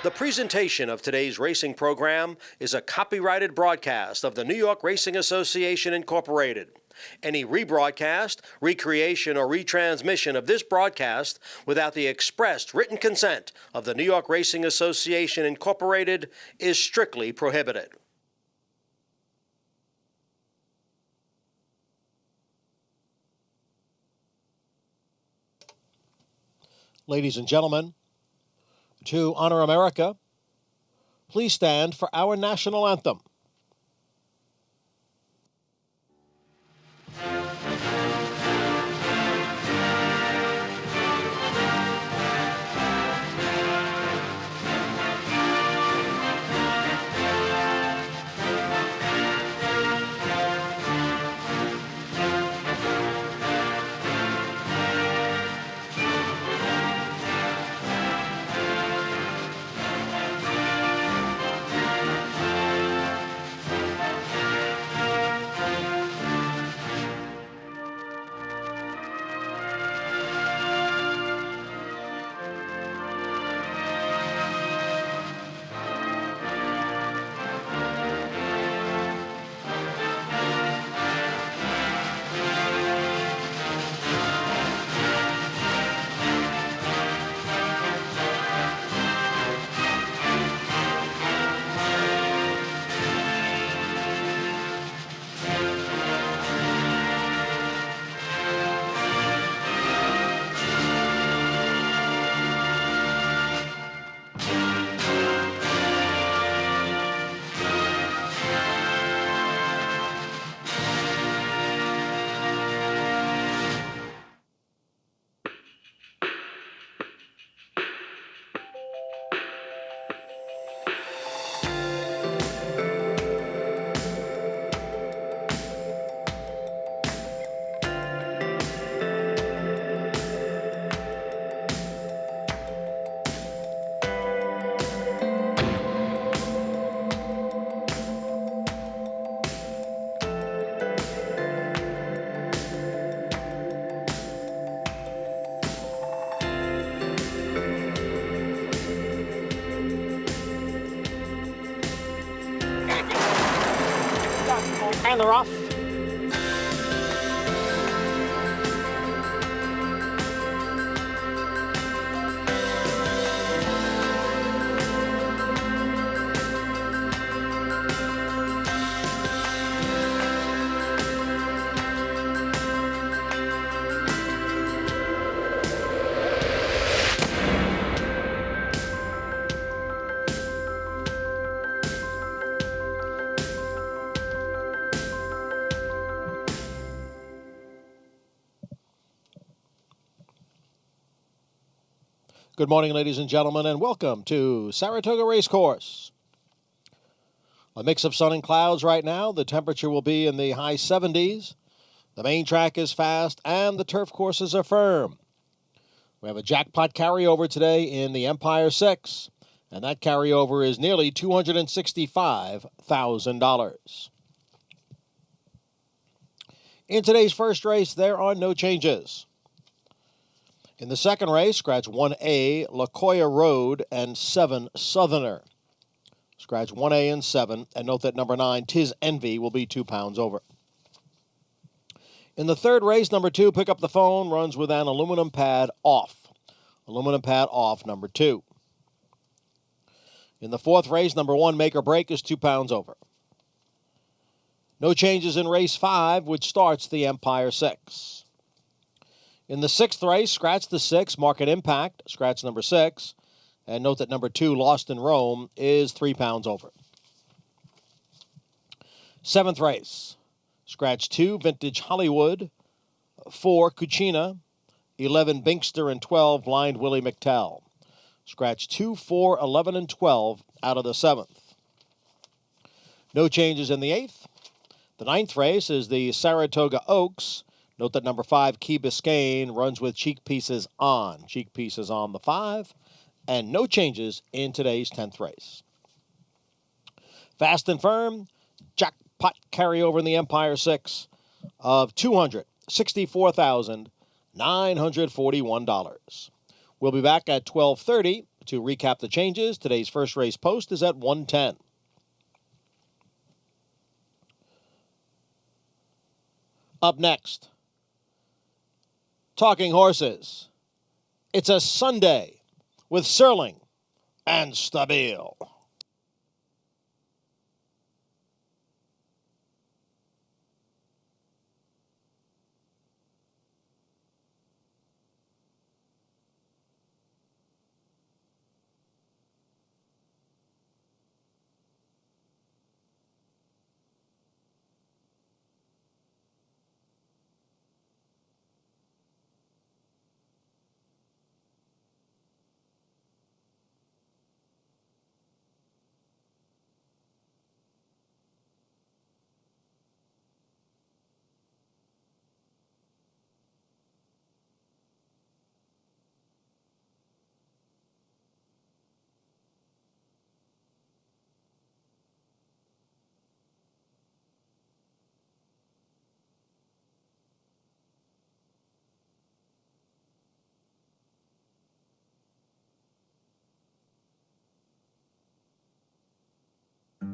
The presentation of today's racing program is a copyrighted broadcast of the New York Racing Association, Incorporated. Any rebroadcast, recreation, or retransmission of this broadcast without the expressed written consent of the New York Racing Association, Incorporated is strictly prohibited. Ladies and gentlemen, to honor America, please stand for our national anthem. And they're off. Good morning, ladies and gentlemen, and welcome to Saratoga Racecourse. A mix of sun and clouds right now. The temperature will be in the high 70s. The main track is fast, and the turf courses are firm. We have a jackpot carryover today in the Empire 6, and that carryover is nearly $265,000. In today's first race, there are no changes. In the second race, scratch 1A, La Coya Road, and 7, Southerner. Scratch 1A and 7, and note that number 9, Tis Envy, will be 2 pounds over. In the third race, number 2, Pick Up the Phone, runs with an aluminum pad off. Aluminum pad off, number 2. In the fourth race, number 1, Make or Break, is 2 pounds over. No changes in race 5, which starts the Empire 6. In the sixth race, scratch the 6, Market Impact, scratch number 6, and note that number 2, Lost in Rome, is 3 pounds over. Seventh race, scratch 2, Vintage Hollywood, 4, Cucina, 11, Binkster, and 12, Blind Willie McTell. Scratch 2, 4, 11, and 12 out of the 7th. No changes in the 8th. The 9th race is the Saratoga Oaks. Note that number 5, Key Biscayne, runs with cheek pieces on. Cheek pieces on the 5. And no changes in today's 10th race. Fast and firm, jackpot carryover in the Empire 6 of $264,941. We'll be back at 12:30 To recap the changes, today's first race post is at 110. Up next, Talking Horses. It's a Sunday with Serling and Stabile.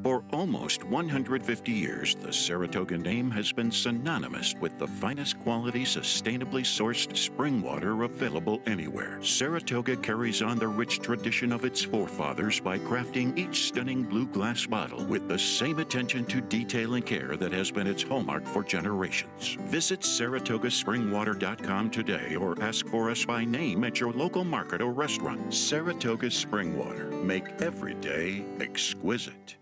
For almost 150 years, the Saratoga name has been synonymous with the finest quality, sustainably sourced spring water available anywhere. Saratoga carries on the rich tradition of its forefathers by crafting each stunning blue glass bottle with the same attention to detail and care that has been its hallmark for generations. Visit SaratogaSpringwater.com today or ask for us by name at your local market or restaurant. Saratoga Spring Water. Make every day exquisite.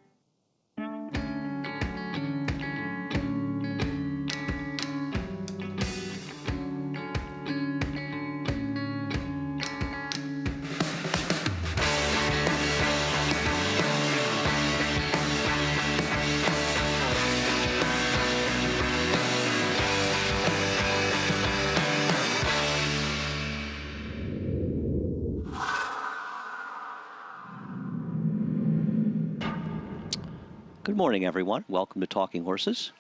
Good morning, everyone. Welcome to Talking Horses.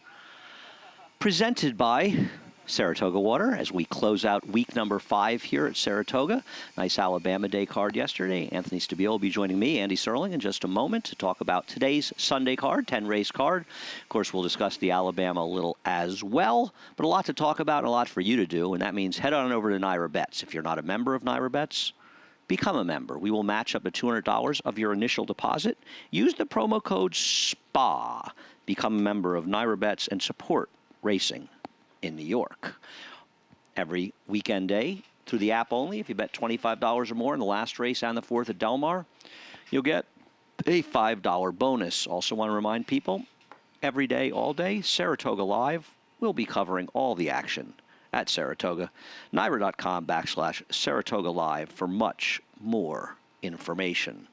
Presented by Saratoga Water as we close out week number 5 here at Saratoga. Nice Alabama Day card yesterday. Anthony Stabile will be joining me, Andy Serling, in just a moment to talk about today's Sunday card, 10-race card. Of course, we'll discuss the Alabama a little as well, but a lot to talk about and a lot for you to do, and that means head on over to Naira Bets. If you're not a member of Naira Bets, become a member. We will match up to $200 of your initial deposit. Use the promo code SPA. Become a member of Naira Bets and support racing in New York. Every weekend day through the app only, if you bet $25 or more in the last race and the 4th at Del Mar, you'll get a $5 bonus. Also want to remind people, every day, all day, Saratoga Live will be covering all the action at Saratoga. Naira.com/Saratoga Live for much more information.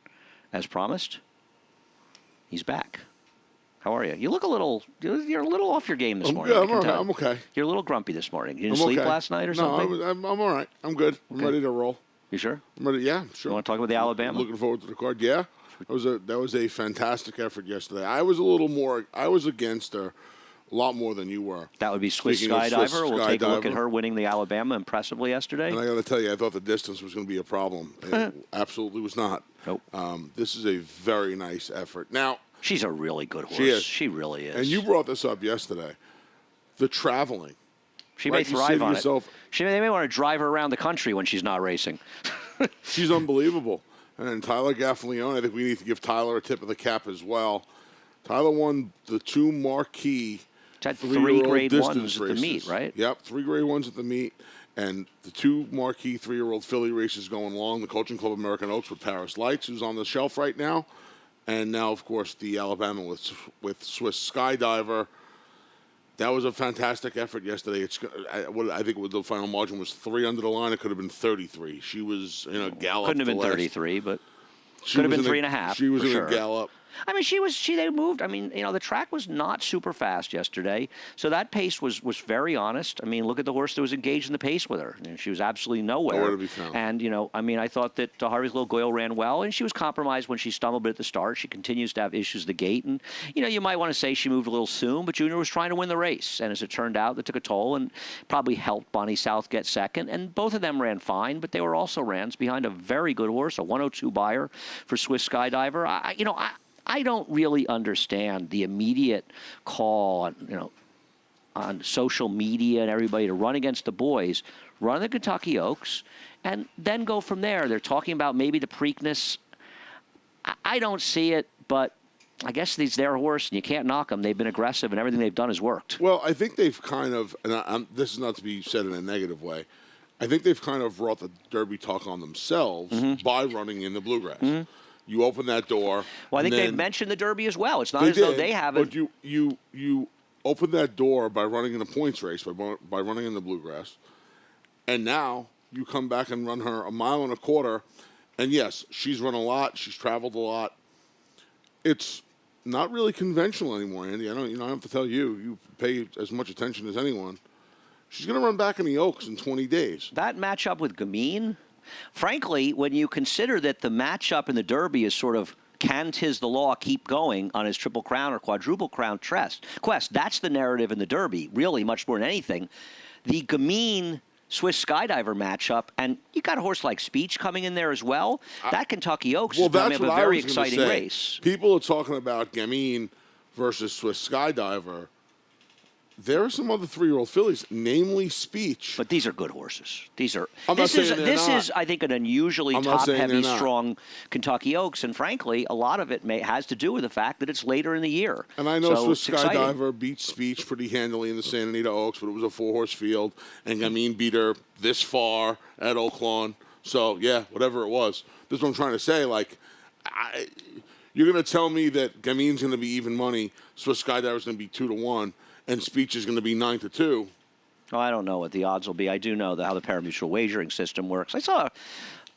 As promised, he's back. How are you? You look a little, you're a little off your game this morning. Yeah, I'm okay. You're a little grumpy this morning. You didn't sleep last night or something? No, I'm all right. I'm good. I'm ready to roll. You sure? I'm ready. Yeah, sure. You want to talk about the Alabama? Looking forward to the card. Yeah, that was a fantastic effort yesterday. I was against her a lot more than you were. That would be Swiss Skydiver. We'll take a look at her winning the Alabama impressively yesterday. And I got to tell you, I thought the distance was going to be a problem. It absolutely was not. Nope. This is a very nice effort. Now, she's a really good horse. She is. She really is. And you brought this up yesterday. The traveling. She may thrive on it. They may want to drive her around the country when she's not racing. She's unbelievable. And Tyler Gaffalione, I think we need to give Tyler a tip of the cap as well. Tyler won the 2 marquee three grade distance ones at the meet, right? Yep, 3 grade ones at the meet. And the 2 marquee 3-year-old filly races going along, the Coaching Club American Oaks with Paris Lights, who's on the shelf right now. And now, of course, the Alabama with Swiss Skydiver. That was a fantastic effort yesterday. I think the final margin was 3 under the line. It could have been 33. She was in a gallop. Couldn't have been 33, but could have been 3.5. She was in a gallop. I mean, they moved. I mean, you know, the track was not super fast yesterday, so that pace was very honest. I mean, look at the horse that was engaged in the pace with her. And she was absolutely nowhere. Nowhere to be found. And, you know, I mean, I thought that Harvey's Little Goyle ran well, and she was compromised when she stumbled a bit at the start. She continues to have issues at the gate. And, you know, you might want to say she moved a little soon, but Junior was trying to win the race. And as it turned out, that took a toll and probably helped Bonnie South get second. And both of them ran fine, but they were also rans behind a very good horse, a 102 buyer for Swiss Skydiver. I don't really understand the immediate call on, you know, on social media and everybody to run against the boys, run the Kentucky Oaks, and then go from there. They're talking about maybe the Preakness. I don't see it, but I guess it's their horse, and you can't knock them. They've been aggressive, and everything they've done has worked. Well, I think they've kind of, and this is not to be said in a negative way, I think they've kind of brought the Derby talk on themselves by running in the Bluegrass. You open that door. Well, I think they've mentioned the Derby as well. It's not as though they haven't. But you open that door by running in a points race, by running in the Bluegrass, and now you come back and run her a mile and a quarter, and yes, she's run a lot, she's traveled a lot. It's not really conventional anymore, Andy. I don't have to tell you. You pay as much attention as anyone. She's going to run back in the Oaks in 20 days. That matchup with Gamine, frankly, when you consider that the matchup in the Derby is sort of can 'tis the law keep going on his Triple Crown or Quadruple Crown quest, that's the narrative in the Derby, really, much more than anything. The Gamine Swiss Skydiver matchup, and you got a horse like Speech coming in there as well. That Kentucky Oaks is going to have a very exciting race. People are talking about Gamine versus Swiss Skydiver. There are some other 3-year-old fillies, namely Speech. But these are good horses. These are. I'm not saying they're this not. is, I think, an unusually top-heavy, strong Kentucky Oaks, and frankly, a lot of it has to do with the fact that it's later in the year. And I know Swiss exciting. Skydiver beat Speech pretty handily in the Santa Anita Oaks, but it was a 4-horse field, and Gamine beat her this far at Oaklawn. So yeah, whatever it was. This is what I'm trying to say. Like, you're going to tell me that Gamine's going to be even money, Swiss Skydiver's going to be 2-1. And Speech is going to be 9-2. Oh, I don't know what the odds will be. I do know how the parimutuel wagering system works. I saw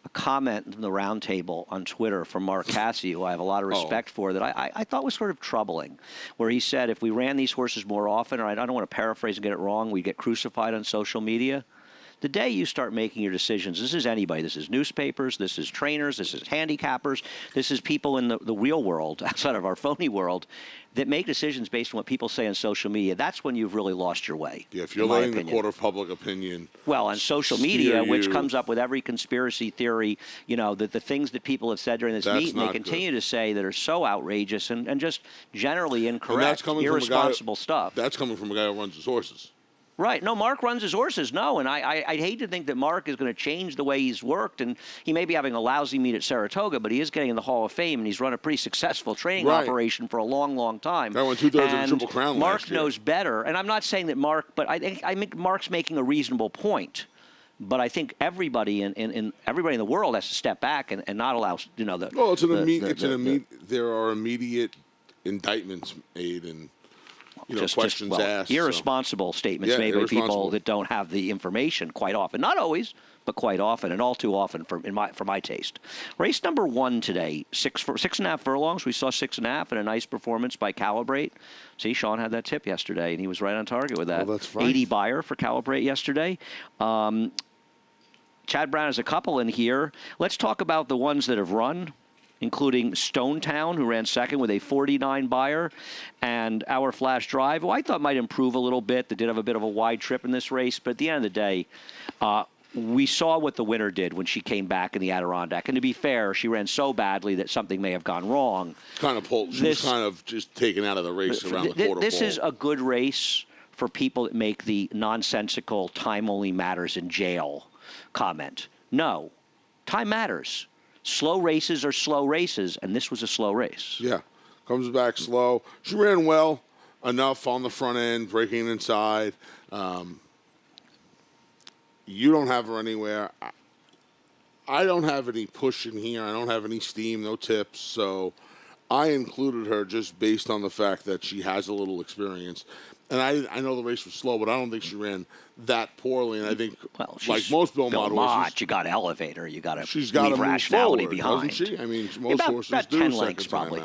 a comment in the round table on Twitter from Mark Cassie, who I have a lot of respect for, that I thought was sort of troubling, where he said if we ran these horses more often, or I don't want to paraphrase and get it wrong, we'd get crucified on social media. The day you start making your decisions, this is anybody. This is newspapers, this is trainers, this is handicappers, this is people in the real world, outside of our phony world, that make decisions based on what people say on social media. That's when you've really lost your way. Yeah, if you're letting the court of public opinion. Well, on social media, which comes up with every conspiracy theory, you know, that the things that people have said during this meeting, they continue to say that are so outrageous and just generally incorrect, irresponsible stuff. That's coming from a guy who runs his horses. Right. No, Mark runs his horses. No, and I'd hate to think that Mark is going to change the way he's worked, and he may be having a lousy meet at Saratoga, but he is getting in the Hall of Fame, and he's run a pretty successful training operation for a long, long time. That won 2/3 of the Triple Crown Mark last year. knows better, and I'm not saying that Mark, but I think Mark's making a reasonable point. But I think everybody in everybody in the world has to step back and not allow, you know, the. Well, there are immediate indictments made and. Questions asked. Irresponsible statements made by people that don't have the information quite often. Not always, but quite often, and all too often for my taste. Race number 1 today, 6.5 furlongs. We saw 6.5 and a nice performance by Calibrate. See, Sean had that tip yesterday, and he was right on target with that. Well, that's right. 80 buyer for Calibrate yesterday. Chad Brown has a couple in here. Let's talk about the ones that have run, including Stonetown, who ran second with a 49 buyer, and Our Flash Drive, who I thought might improve a little bit. They did have a bit of a wide trip in this race, but at the end of the day, we saw what the winner did when she came back in the Adirondack. And to be fair, she ran so badly that something may have gone wrong. She was kind of just taken out of the race around the quarter This pole. is a good race for people that make the nonsensical time only matters in jail comment. No, time matters. Slow races are slow races, and this was a slow race. Yeah, comes back slow. She ran well enough on the front end, breaking inside. You don't have her anywhere. I don't have any push in here. I don't have any steam, no tips. So I included her just based on the fact that she has a little experience. And I know the race was slow, but I don't think she ran that poorly. And I think, Well, like most Belmont horses, you got to elevate her. You got to she's got to leave move rationality forward, behind. doesn't she? I mean, most horses about do 10 second lengths time probably.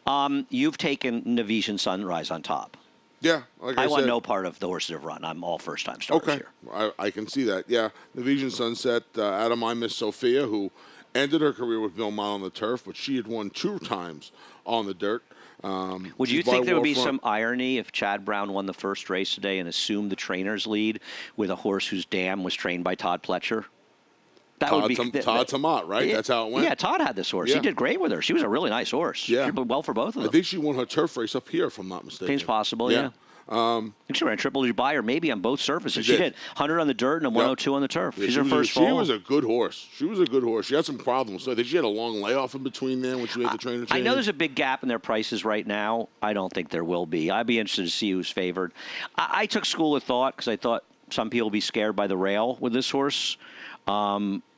out. You've taken Navisian Sunrise on top. Yeah, like I want said, no part of the horses have run. I'm all first-time starters okay, here. I can see that. Yeah, the Vision Sunset, out of my Miss Sophia, who ended her career with Belmont on the turf, but she had won 2 times on the dirt. Would you she's by think there would be Warfront. some irony if Chad Brown won the first race today and assumed the trainer's lead with a horse whose dam was trained by Todd Pletcher? That would be Todd Tomat, right? That's how it went. Yeah, Todd had this horse. He Yeah. did great with her. She was a really nice horse. Yeah. She did well for both of them. I think she won her turf race up here, if I'm not mistaken. Seems possible, yeah. I think she ran Triple Dubai or maybe on both surfaces. She did 100 on the dirt and a 102 on the turf. Yeah, She's her first She fall. was a good horse. She was a good horse. She had some problems. So I think she had a long layoff in between there when she made the trainer change. I know there's a big gap in their prices right now. I don't think there will be. I'd be interested to see who's favored. I took school of thought because I thought some people would be scared by the rail with this horse.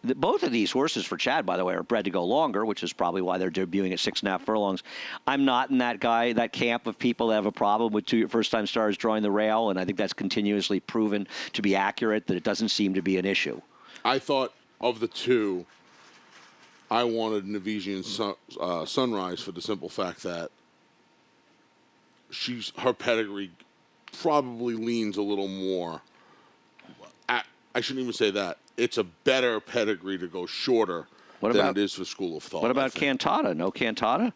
Both of these horses for Chad, by the way, are bred to go longer, which is probably why they're debuting at 6.5 furlongs. I'm not in that camp of people that have a problem with 2 first-time stars drawing the rail, and I think that's continuously proven to be accurate, that it doesn't seem to be an issue. I thought of the 2, I wanted Navisian Sunrise for the simple fact that her pedigree probably leans a little more. I shouldn't even say that. It's a better pedigree to go shorter than it is for School of Thought. What about Cantata? No Cantata?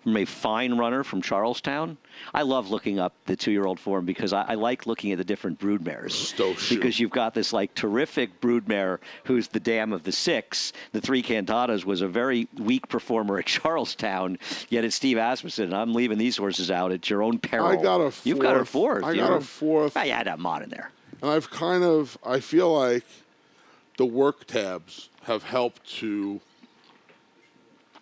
From a fine runner from Charlestown. I love looking up the 2-year-old form because I like looking at the different broodmares. Because you've got this terrific broodmare who's the dam of the 6. The 3 Cantatas was a very weak performer at Charlestown. Yet it's Steve Asmussen, and I'm leaving these horses out at your own peril. I got a 4th. You've got a 4th. I got a 4th. Well, you had to have Mott in there. And I feel like the work tabs have helped to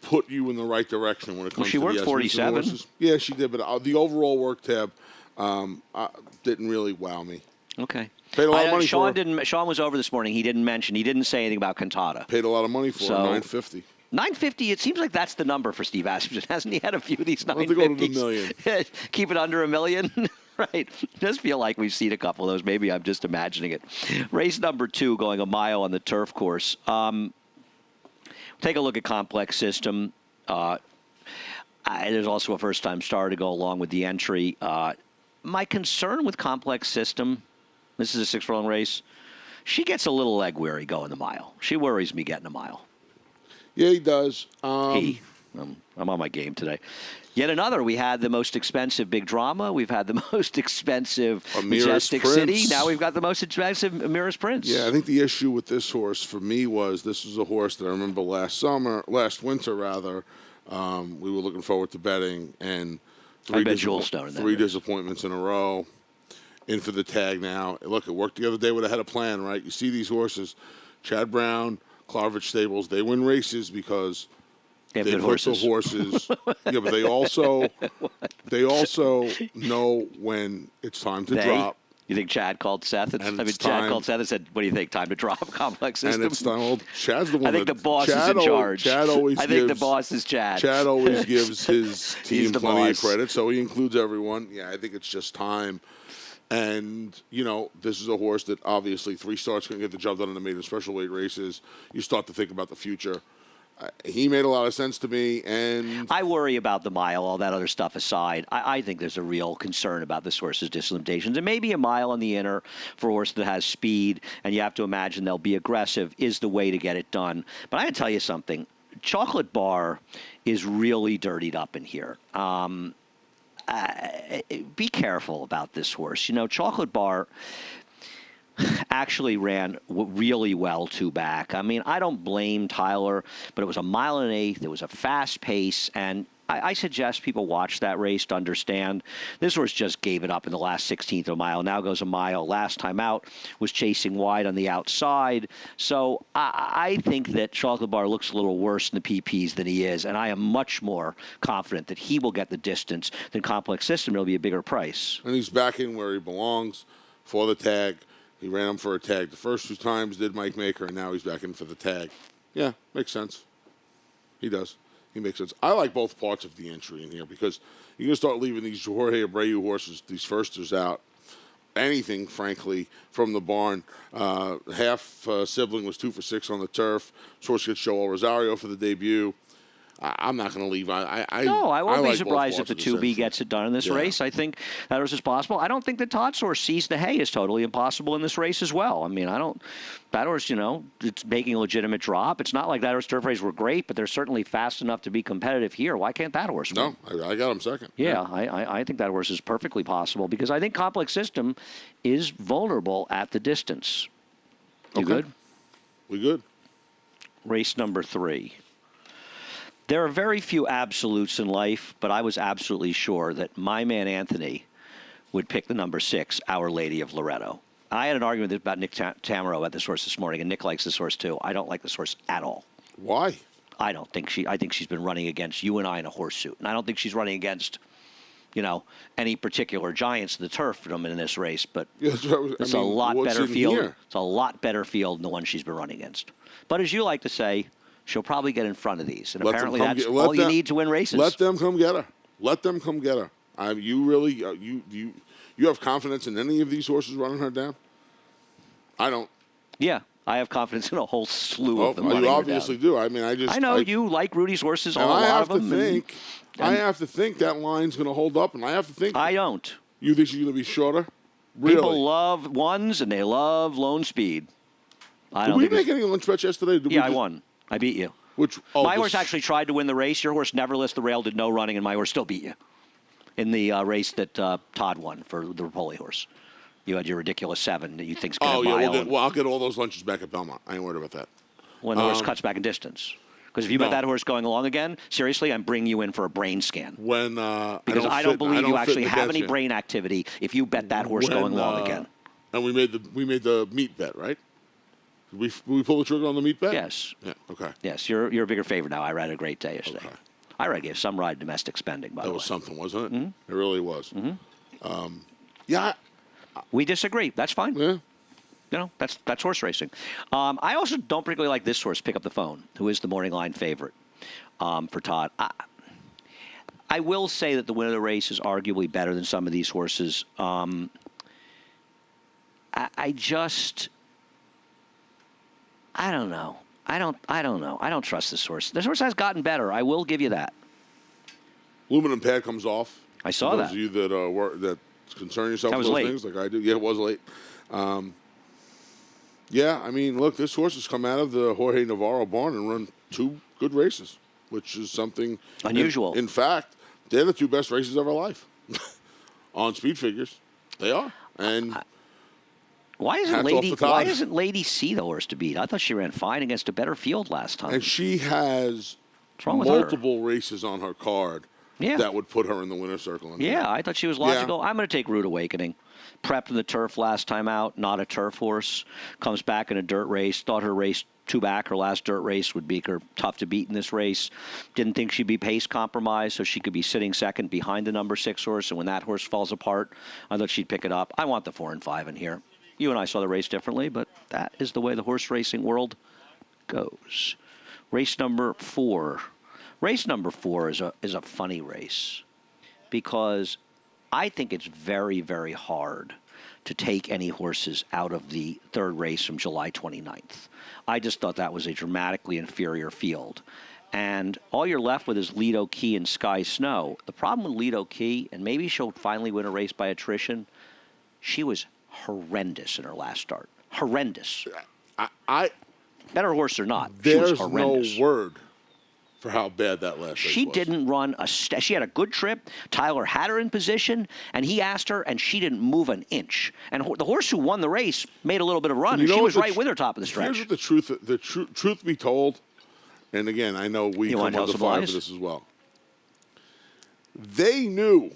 put you in the right direction when it comes she to worked the 47. horses. Yeah, she did, but the overall work tab didn't really wow me. Okay. Paid a lot of money Sean for her. Sean was over this morning. He didn't say anything about Cantata. Paid a lot of money for her, $950. $950, it seems like that's the number for Steve Asmussen. Hasn't he had a few of these $950s? Let's go to the million. Keep it under $1 million? Right. It does feel like we've seen a couple of those. Maybe I'm just imagining it. Race number 2, going a mile on the turf course. Take a look at Complex System. There's also a first-time star to go along with the entry. My concern with Complex System, this is a 6-furlong race, she gets a little leg weary going the mile. She worries me getting a mile. Yeah, he does. I'm on my game today. Yet another. We had the most expensive Big Drama. We've had the most expensive Majestic City. Now we've got the most expensive Amira's Prince. Yeah, I think the issue with this horse for me was this was a horse that I remember last winter, we were looking forward to betting, and 3 disappointments in a row. In for the tag now. Look, it worked the other day with a head of plan, right? You see these horses, Chad Brown, Clarvich Stables, they win races because they put the horses. Yeah, but they also know when it's time to drop. You think Chad called Seth? Chad called Seth and said, "What do you think? Time to drop Complex System?" And it's time. Well, Chad's the one. I think the boss is in charge. I think the boss is Chad. Chad always gives his team plenty of boss. credit, so he includes everyone. Yeah, I think it's just time. And, this is a horse that obviously 3 starts can get the job done in the maiden special weight races. You start to think about the future. He made a lot of sense to me, and I worry about the mile, all that other stuff aside. I think there's a real concern about this horse's dislimitations. And maybe a mile on the inner for a horse that has speed, and you have to imagine they'll be aggressive, is the way to get it done. But I got to tell you something. Chocolate Bar is really dirtied up in here. Be careful about this horse. Chocolate Bar actually ran really well 2 back. I mean, I don't blame Tyler, but it was a 1 1/8. It was a fast pace, and I suggest people watch that race to understand this horse just gave it up in the last 16th of a mile. Now goes a mile. Last time out was chasing wide on the outside. So I think that Chocolate Bar looks a little worse in the PPs than he is, and I am much more confident that he will get the distance than Complex System. It'll be a bigger price. And he's back in where he belongs for the tag. He ran him for a tag. The first 2 times did Mike Maker, and now he's back in for the tag. Yeah, makes sense. He does. He makes sense. I like both parts of the entry in here because you're going to start leaving these Jorge Abreu horses, these firsters out. Anything, frankly, from the barn. Sibling was 2 for 6 on the turf. Source gets Joel Rosario for the debut. I'm not going to leave. No, I won't be like surprised if both the parts of 2B this gets it done in this Yeah. race. I think that horse is possible. I don't think that Todd's horse Seize the Hay is totally impossible in this race as well. I mean, that horse, it's making a legitimate drop. It's not like that horse turf races were great, but they're certainly fast enough to be competitive here. Why can't that horse win? No, I got him second. Yeah, I think that horse is perfectly possible because I think Complex System is vulnerable at the distance. You Okay. good? We good. Race number 3. There are very few absolutes in life, but I was absolutely sure that my man Anthony would pick the number 6, Our Lady of Loretto. I had an argument about Nick Tamaro about this horse this morning, and Nick likes this horse too. I don't like this horse at all. Why? I think she's been running against you and I in a horse suit, and I don't think she's running against, any particular giants of the turf in this race. But Yes, it's a lot what's better in field. here? It's a lot better field than the one she's been running against. But as you like to say, she'll probably get in front of these, and apparently that's all you need to win races. Let them come get her. Let them come get her. You really you have confidence in any of these horses running her down? I don't. Yeah, I have confidence in a whole slew of them. You running her obviously down. do. I mean, I know you like Rudy's horses. A And lot I have of to them. think. I have to think that line's going to hold up, and I have to think. I don't. You think she's going to be shorter? Really? People love ones and they love lone speed. Did we make any lunch bets yesterday? Yeah, I won. I beat you. My horse actually tried to win the race. Your horse never left the rail, did no running, and my horse still beat you in the race that Todd won for the Rapoli horse. You had your ridiculous 7 that you think's going to mile. I'll get all those lunches back at Belmont. I ain't worried about that. When the horse cuts back in distance. Because if you bet that horse going along again, seriously, I'm bringing you in for a brain scan. Because I don't believe you actually have any brain activity if you bet that horse going along again. And we made the meat bet, right? Did we pull the trigger on the meat bet? Yes. Yeah. Okay. Yes, you're a bigger favorite now. I ran a great day yesterday. Okay. I gave some ride domestic spending, by the way. That was something, wasn't it? Mm-hmm. It really was. Mm-hmm. Yeah. We disagree. That's fine. Yeah. That's horse racing. I also don't particularly like this horse, Pick Up the Phone, who is the morning line favorite for Todd. I will say that the winner of the race is arguably better than some of these horses. I don't know. I don't know. I don't trust this horse. This horse has gotten better. I will give you that. Aluminum pad comes off. I saw for that. those of you that concern yourself That with was those late. things, like I do. Yeah, it was late. Yeah, I mean, look, this horse has come out of the Jorge Navarro barn and run 2 good races, which is something unusual. In fact, they're the 2 best races of our life on speed figures. They are. And why hats off to Todd. Why isn't Lady C the horse to beat? I thought she ran fine against a better field last time. And she has wrong with her? multiple races on her card that would put her in the winner's circle. Yeah, I thought she was logical. I'm going to take Rude Awakening. Prepped in the turf last time out, not a turf horse. Comes back in a dirt race. Thought her race 2 back, her last dirt race, would be her tough to beat in this race. Didn't think she'd be pace compromised, so she could be sitting second behind the number 6 horse. And when that horse falls apart, I thought she'd pick it up. I want the 4 and 5 in here. You and I saw the race differently, but that is the way the horse racing world goes. Race number 4. Race number 4 is a funny race because I think it's very, very hard to take any horses out of the 3rd race from July 29th. I just thought that was a dramatically inferior field. And all you're left with is Lido Key and Sky Snow. The problem with Lido Key, and maybe she'll finally win a race by attrition, she was horrendous in her last start. Horrendous. Better horse or not, she was There's horrendous. no word for how bad that last race She was. didn't run she had a good trip. Tyler had her in position, and he asked her, and she didn't move an inch. And the horse who won the race made a little bit of a run, and she was right with her top of the stretch. Here's what the truth be told, and again, I know we come under fire for this as well. They knew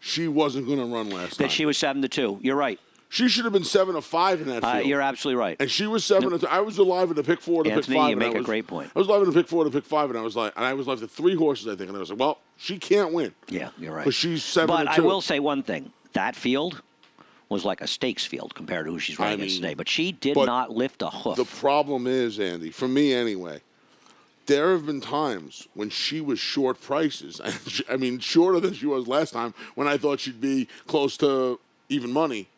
she wasn't going to run last time. That she was 7-2. You're right. She should have been 7-5 in that field. You're absolutely right. And she was 7-2. I was alive in the pick 4 to Anthony, pick 5. you make a great point. I was alive in the pick 4 to pick 5, and I was left with 3 horses, I think, and I was like, well, she can't win. Yeah, you're right. Because she's 7-2. But I will say one thing: that field was like a stakes field compared to who she's running against today. But she did not lift a hoof. The problem is, Andy, for me anyway, there have been times when she was short prices. I mean, shorter than she was last time when I thought she'd be close to even money,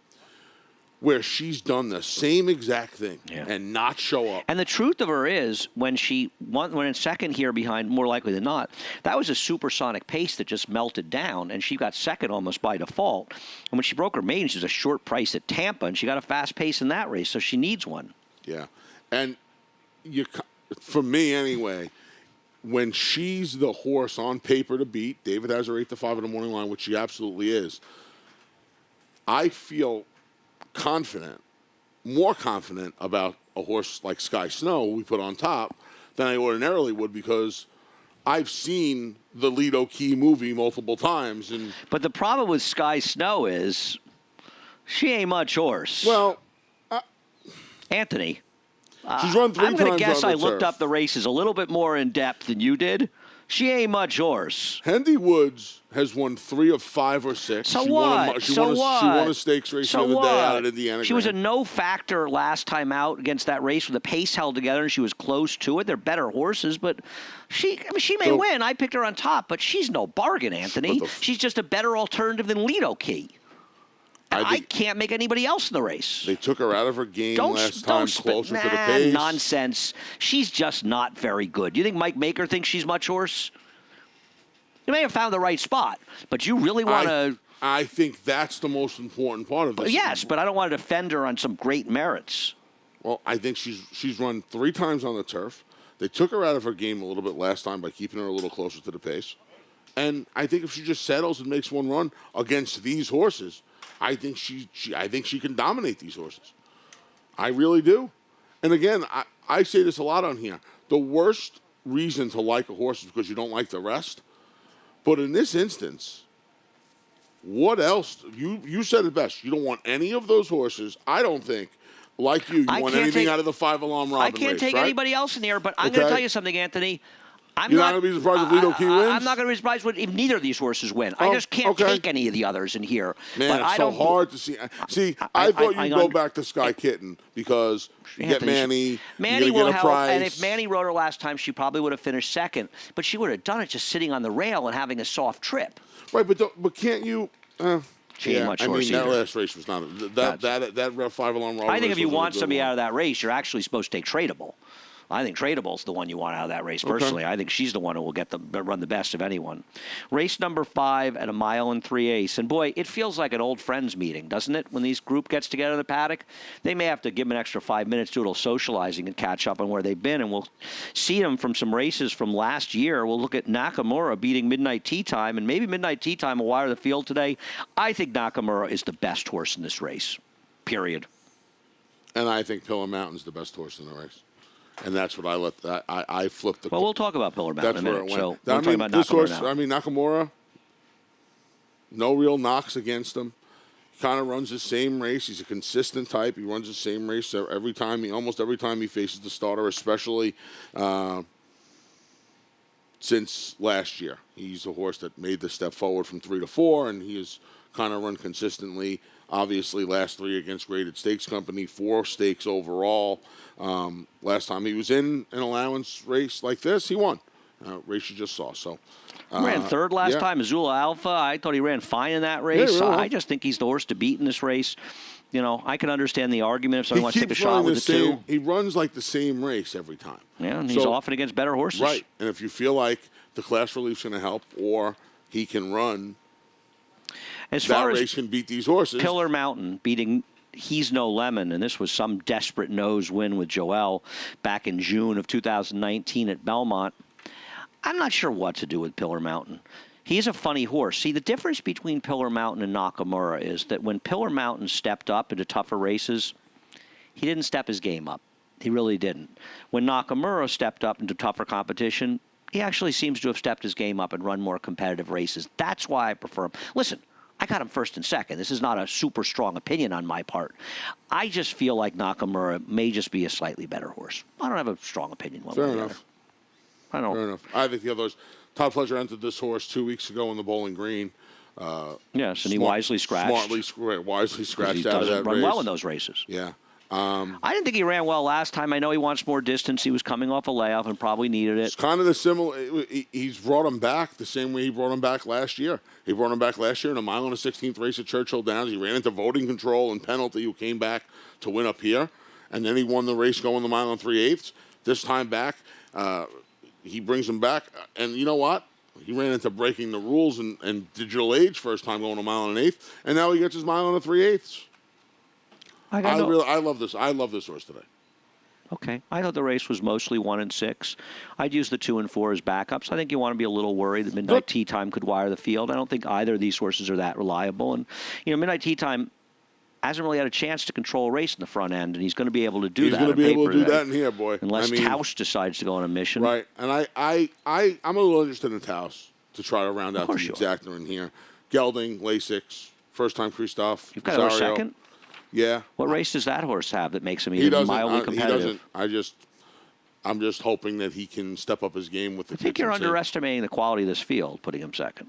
where she's done the same exact thing and not show up. And the truth of her is, when she went in second here behind, more likely than not, that was a supersonic pace that just melted down, and she got second almost by default. And when she broke her maiden, she was a short price at Tampa, and she got a fast pace in that race, so she needs one. Yeah. And for me anyway, when she's the horse on paper to beat, David has her 8-5 in the morning line, which she absolutely is, I feel confident, more confident about a horse like Sky Snow we put on top than I ordinarily would, because I've seen the Lido Key movie multiple times. But the problem with Sky Snow is she ain't much horse. Well, Anthony, she's run 3 times on the I'm going to guess I looked turf. up the races a little bit more in depth than you did. She ain't much horse. Hendy Woods has won 3 of 5 or 6. So She what? She won a stakes race the other day out at Indiana. She was a Grand. no factor last time out against that race with the pace held together, and she was close to it. They're better horses, but she may win. I picked her on top, but she's no bargain, Anthony. She's just a better alternative than Lido Key. I can't make anybody else in the race. They took her out of her game last time, closer to the pace. Nonsense. She's just not very good. Do you think Mike Maker thinks she's much horse? You may have found the right spot, but you really want to... I think that's the most important part of this. Yes, but I don't want to defend her on some great merits. Well, I think she's run 3 times on the turf. They took her out of her game a little bit last time by keeping her a little closer to the pace. And I think if she just settles and makes one run against these horses, I think she can dominate these horses. I really do. And again, I say this a lot on here. The worst reason to like a horse is because you don't like the rest. But in this instance, what else? You said it best. You don't want any of those horses. I don't think, like you want anything out of the 5-alarm Robin race. I can't take anybody else in here, but I'm going to tell you something, Anthony. You're not going to be surprised if Lido Key wins? I'm not going to be surprised if neither of these horses win. I just can't take any of the others in here. Man, but it's so hard to see. See, I thought you'd go back to Sky Kitten because you get Manny. Manny will help, and if Manny rode her last time, she probably would have finished second. But she would have done it just sitting on the rail and having a soft trip. Right, but can't you? She ain't much horse that either. last race was not that 5-alarm Robin. I think if you want somebody one. out of that race, you're actually supposed to take Tradable. I think Tradable's the one you want out of that race, personally. I think she's the one who will run the best of anyone. Race number 5 at 1 3/8. And, boy, it feels like an old friends meeting, doesn't it, when these group gets together in the paddock? They may have to give them an extra 5 minutes to do a little socializing and catch up on where they've been. And we'll see them from some races from last year. We'll look at Nakamura beating Midnight Tea Time, and maybe Midnight Tea Time will wire the field today. I think Nakamura is the best horse in this race, period. And I think Pillar Mountain's the best horse in the race. And that's what I flipped the. Well, we'll talk about Pillar Mountain in a minute. So we're talking about Nakamura now. I mean, Nakamura, no real knocks against him. He kind of runs the same race. He's a consistent type. He runs the same race almost every time he faces the starter, especially since last year. He's a horse that made the step forward from 3 to 4, and he has kind of run consistently. Obviously, last 3 against Graded Stakes Company, 4 stakes overall. Last time he was in an allowance race like this, he won. Race you just saw. So ran third last time, Missoula Alpha. I thought he ran fine in that race. Yeah, really. I just think he's the horse to beat in this race. You know, I can understand the argument if somebody wants to take a shot with the 2. He runs like the same race every time. Yeah, and he's often against better horses. Right, and if you feel like the class relief's going to help or he can run, as far that as race can beat these horses. Pillar Mountain beating He's No Lemon, and this was some desperate nose win with Joel back in June of 2019 at Belmont. I'm not sure what to do with Pillar Mountain. He's a funny horse. See, the difference between Pillar Mountain and Nakamura is that when Pillar Mountain stepped up into tougher races, he didn't step his game up. He really didn't. When Nakamura stepped up into tougher competition, he actually seems to have stepped his game up and run more competitive races. That's why I prefer him. Listen, I got him first and second. This is not a super strong opinion on my part. I just feel like Nakamura may just be a slightly better horse. I don't have a strong opinion one way or the other. I don't know. Fair enough. I think the others. Todd Pleasure entered this horse 2 weeks ago in the Bowling Green. Yes, and he wisely scratched. Wisely scratched He out of that doesn't run race. well in those races. Yeah. I didn't think he ran well last time. I know he wants more distance. He was coming off a layoff and probably needed it. It's kind of the similar. He's brought him back the same way he brought him back last year. He brought him back last year in a mile and a 16th race at Churchill Downs. He ran into voting control and penalty, who came back to win up here. And then he won the race going the mile and 3/8. This time back, he brings him back. And you know what? He ran into breaking the rules and digital age first time going a mile and an eighth. And now he gets his mile and a 3/8. I love this. I love this horse today. Okay. I thought the race was mostly 1 and 6. I'd use the 2 and 4 as backups. I think you want to be a little worried that Midnight Tea Time could wire the field. I don't think either of these horses are that reliable. And, Midnight Tea Time hasn't really had a chance to control a race in the front end, and he's going to be able to do that. He's going to be able to do that in here, boy. Unless Taus decides to go on a mission. Right. And I'm a little interested in Taus to try to round out the exactor in here. Gelding, Lasix, first time Christophe. You've got a second? Yeah. What race does that horse have that makes him even mildly competitive? He doesn't. I'm just hoping that he can step up his game with the kids. I think you're underestimating the quality of this field, putting him second.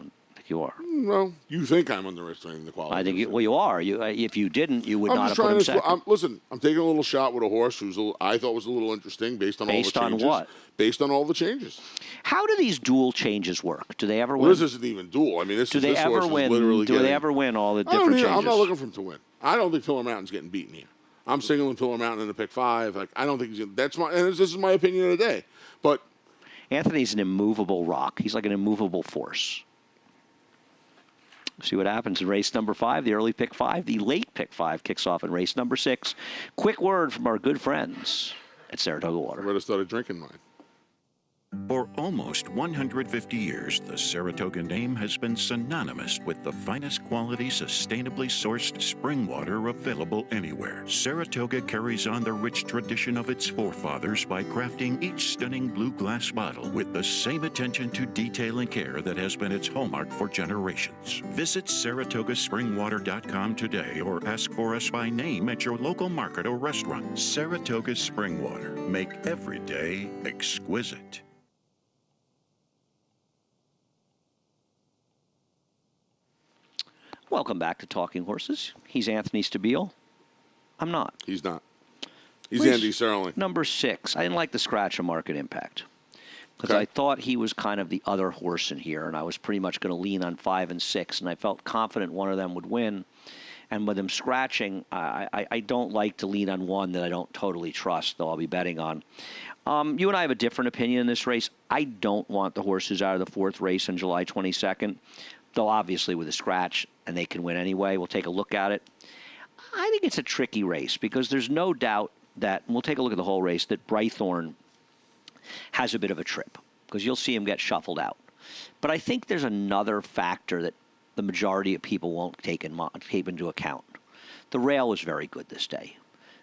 I think you are. Well, you think I'm underestimating the quality. I think you are. If you didn't, you would not have put him second. Listen, I'm taking a little shot with a horse I thought was a little interesting based on all the changes. Based on what? Based on all the changes. How do these dual changes work? Do they ever win? Well, this isn't even dual. I mean, this horse is literally Do they ever win all the different changes? I'm not looking for him to win. I don't think Pillar Mountain's getting beaten here. I'm singling Pillar Mountain in the pick 5. I don't think he's going to. This is my opinion of the day. But Anthony's an immovable rock. He's like an immovable force. See what happens in race number 5, the early pick 5. The late pick 5 kicks off in race number 6. Quick word from our good friends at Saratoga Water. I better start drinking mine. For almost 150 years, the Saratoga name has been synonymous with the finest quality, sustainably sourced spring water available anywhere. Saratoga carries on the rich tradition of its forefathers by crafting each stunning blue glass bottle with the same attention to detail and care that has been its hallmark for generations. Visit SaratogaSpringwater.com today or ask for us by name at your local market or restaurant. Saratoga Spring Water. Make every day exquisite. Welcome back to Talking Horses. He's Anthony Stabile. I'm not. He's not. He's Andy Serling. Number 6. I didn't like the scratch of Market Impact because I thought he was kind of the other horse in here, and I was pretty much going to lean on 5 and 6, and I felt confident one of them would win. And with him scratching, I don't like to lean on one that I don't totally trust, though I'll be betting on. You and I have a different opinion in this race. I don't want the horses out of the 4th race on July 22nd. Though obviously with a scratch, and they can win anyway. We'll take a look at it. I think it's a tricky race because there's no doubt that, and we'll take a look at the whole race, that Brythorn has a bit of a trip because you'll see him get shuffled out. But I think there's another factor that the majority of people won't take into account. The rail was very good this day,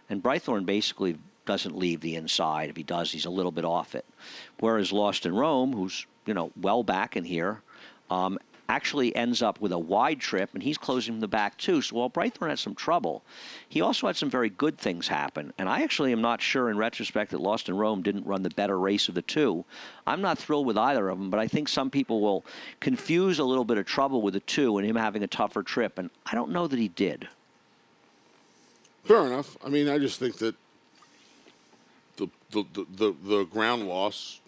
and Brythorn basically doesn't leave the inside. If he does, he's a little bit off it. Whereas Lost in Rome, who's well back in here, actually ends up with a wide trip, and he's closing from the back too. So while Brythorn had some trouble, he also had some very good things happen. And I actually am not sure in retrospect that Lost in Rome didn't run the better race of the two. I'm not thrilled with either of them, but I think some people will confuse a little bit of trouble with the two and him having a tougher trip, and I don't know that he did. Fair enough. I mean, I just think that the ground loss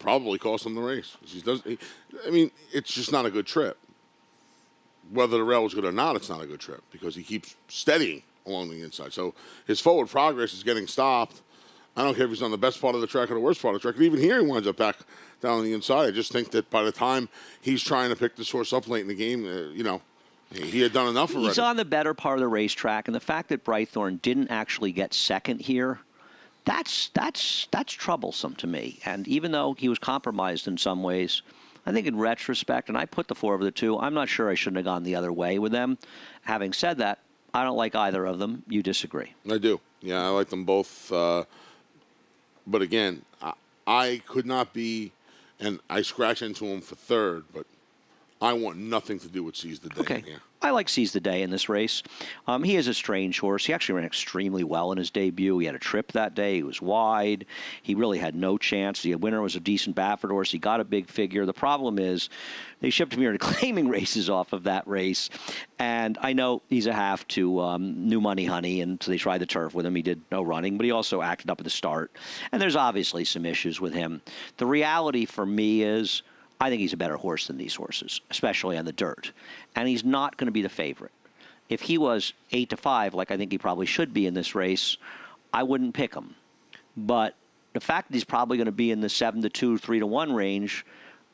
probably cost him the race. It's just not a good trip. Whether the rail was good or not, it's not a good trip because he keeps steadying along the inside. So his forward progress is getting stopped. I don't care if he's on the best part of the track or the worst part of the track. And even here, he winds up back down on the inside. I just think that by the time he's trying to pick this horse up late in the game, he had done enough already. He's on the better part of the racetrack, and the fact that Brythorn didn't actually get second here, that's troublesome to me. And even though he was compromised in some ways, I think in retrospect, and I put the 4 over the 2, I'm not sure I shouldn't have gone the other way with them. Having said that, I don't like either of them. You disagree? I do. Yeah, I like them both. But again, I could not be, and I scratch into him for 3rd, but I want nothing to do with Seize the Day. Okay. Yeah. I like Seize the Day in this race. He is a strange horse. He actually ran extremely well in his debut. He had a trip that day. He was wide. He really had no chance. The winner was a decent Baffert horse. He got a big figure. The problem is they shipped him here to claiming races off of that race. And I know he's a half to New Money Honey, and so they tried the turf with him. He did no running, but he also acted up at the start. And there's obviously some issues with him. The reality for me is I think he's a better horse than these horses, especially on the dirt. And he's not going to be the favorite. If he was 8-5, like I think he probably should be in this race, I wouldn't pick him. But the fact that he's probably going to be in the 7-2, 3-1 range,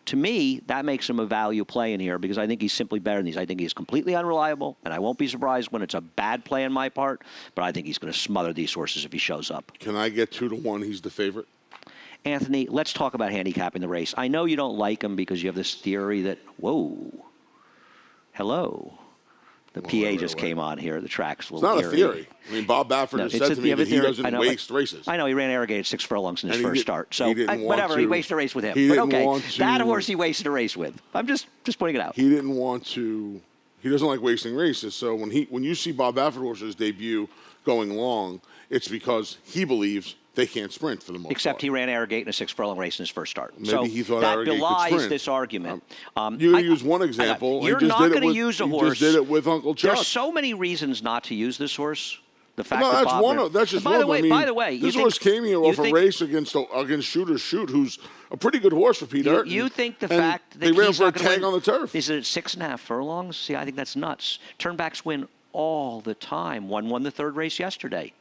to me, that makes him a value play in here because I think he's simply better than these. I think he's completely unreliable, and I won't be surprised when it's a bad play on my part, but I think he's going to smother these horses if he shows up. Can I get 2-1? He's the favorite. Anthony, let's talk about handicapping the race. I know you don't like him because you have this theory that, whoa, hello. The PA just came on here. The track's a little It's not a theory. I mean, Bob Baffert has said to me that he doesn't waste races. I know he ran Arrogate 6 furlongs in his first start. So whatever, he wasted a race with him. He But didn't okay, want to, that horse he wasted a race with. I'm just pointing it out. He didn't want to. He doesn't like wasting races. So when you see Bob Baffert horses debut going long, it's because he believes they can't sprint for the most Except part. he ran Arrogate in a 6 furlong race in his first start. Maybe so he thought that Arrogate belies could sprint. this argument. You use one example. You're not going to use a horse. He just did it with Uncle Chuck. There's so many reasons not to use this horse. The fact No, that that's Bob one. That's just one. By the way, this horse came here off a race against Shooter Shoot, who's a pretty good horse for Peter. You think the fact that they ran he's for a not going to tag win, on the turf? Is it 6.5 furlongs? See, I think that's nuts. Turnbacks win all the time. One won the third race yesterday.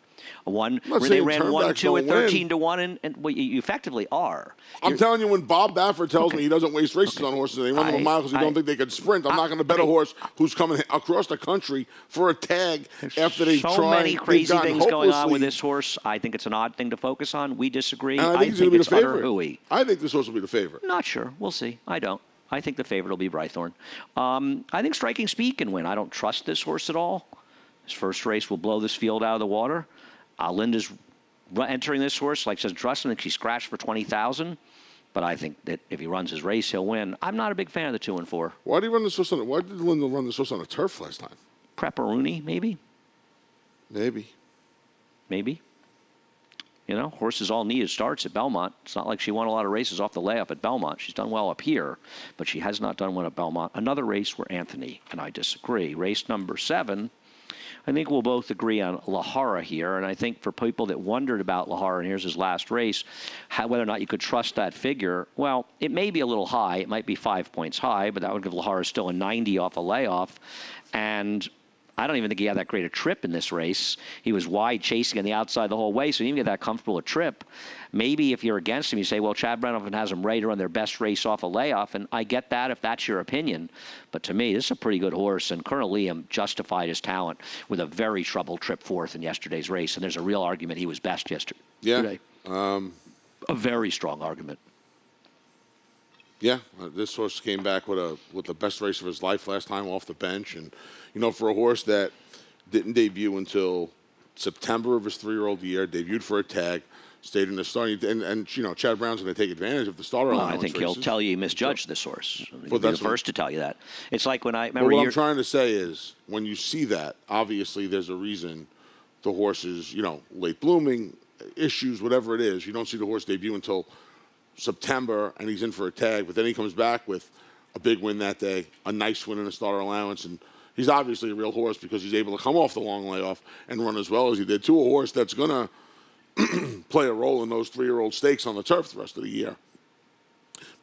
One where they ran 1-2 at 13-1, and well, you effectively are. I'm telling you, when Bob Baffert tells me he doesn't waste races on horses, and they run them a mile because they don't think they can sprint, I'm not going to bet a horse who's coming across the country for a tag after they've tried. So many crazy things going on with this horse. I think it's an odd thing to focus on. We disagree. And I think he's going to be the favorite. Hooey. I think this horse will be the favorite. Not sure. We'll see. I don't. I think the favorite will be Brythorn. I think Striking Speed can win. I don't trust this horse at all. His first race will blow this field out of the water. Linda's entering this horse, like says, trust him. She scratched for 20,000, but I think that if he runs his race, he'll win. I'm not a big fan of the 2 and 4. Why did Linda run this horse on a turf last time? Prepperoni, maybe. Maybe. You know, horses all need starts at Belmont. It's not like she won a lot of races off the layup at Belmont. She's done well up here, but she has not done well at Belmont. Another race where Anthony and I disagree. Race number 7. I think we'll both agree on Lahara here, and I think for people that wondered about Lahara, and here's his last race, whether or not you could trust that figure, well, it may be a little high. It might be 5 points high, but that would give Lahara still a 90 off a layoff, and I don't even think he had that great a trip in this race. He was wide chasing on the outside the whole way, so he didn't get that comfortable a trip. Maybe if you're against him, you say, well, Chad Brenovan has him ready to run their best race off a layoff, and I get that if that's your opinion. But to me, this is a pretty good horse, and Colonel Liam justified his talent with a very troubled trip fourth in yesterday's race, and there's a real argument he was best yesterday. Yeah. A very strong argument. Yeah, this horse came back with the best race of his life last time off the bench, and for a horse that didn't debut until September of his 3-year-old year, debuted for a tag, stayed in the start, and Chad Brown's going to take advantage of the starter allowance. I think he'll tell you he misjudged this horse. He'll be the first to tell you that. It's like when I remember. What I'm trying to say is, when you see that, obviously there's a reason the horse is, late blooming, issues, whatever it is. You don't see the horse debut until September, and he's in for a tag, but then he comes back with a big win that day, a nice win in a starter allowance, and he's obviously a real horse because he's able to come off the long layoff and run as well as he did to a horse that's going to play a role in those 3-year-old stakes on the turf the rest of the year.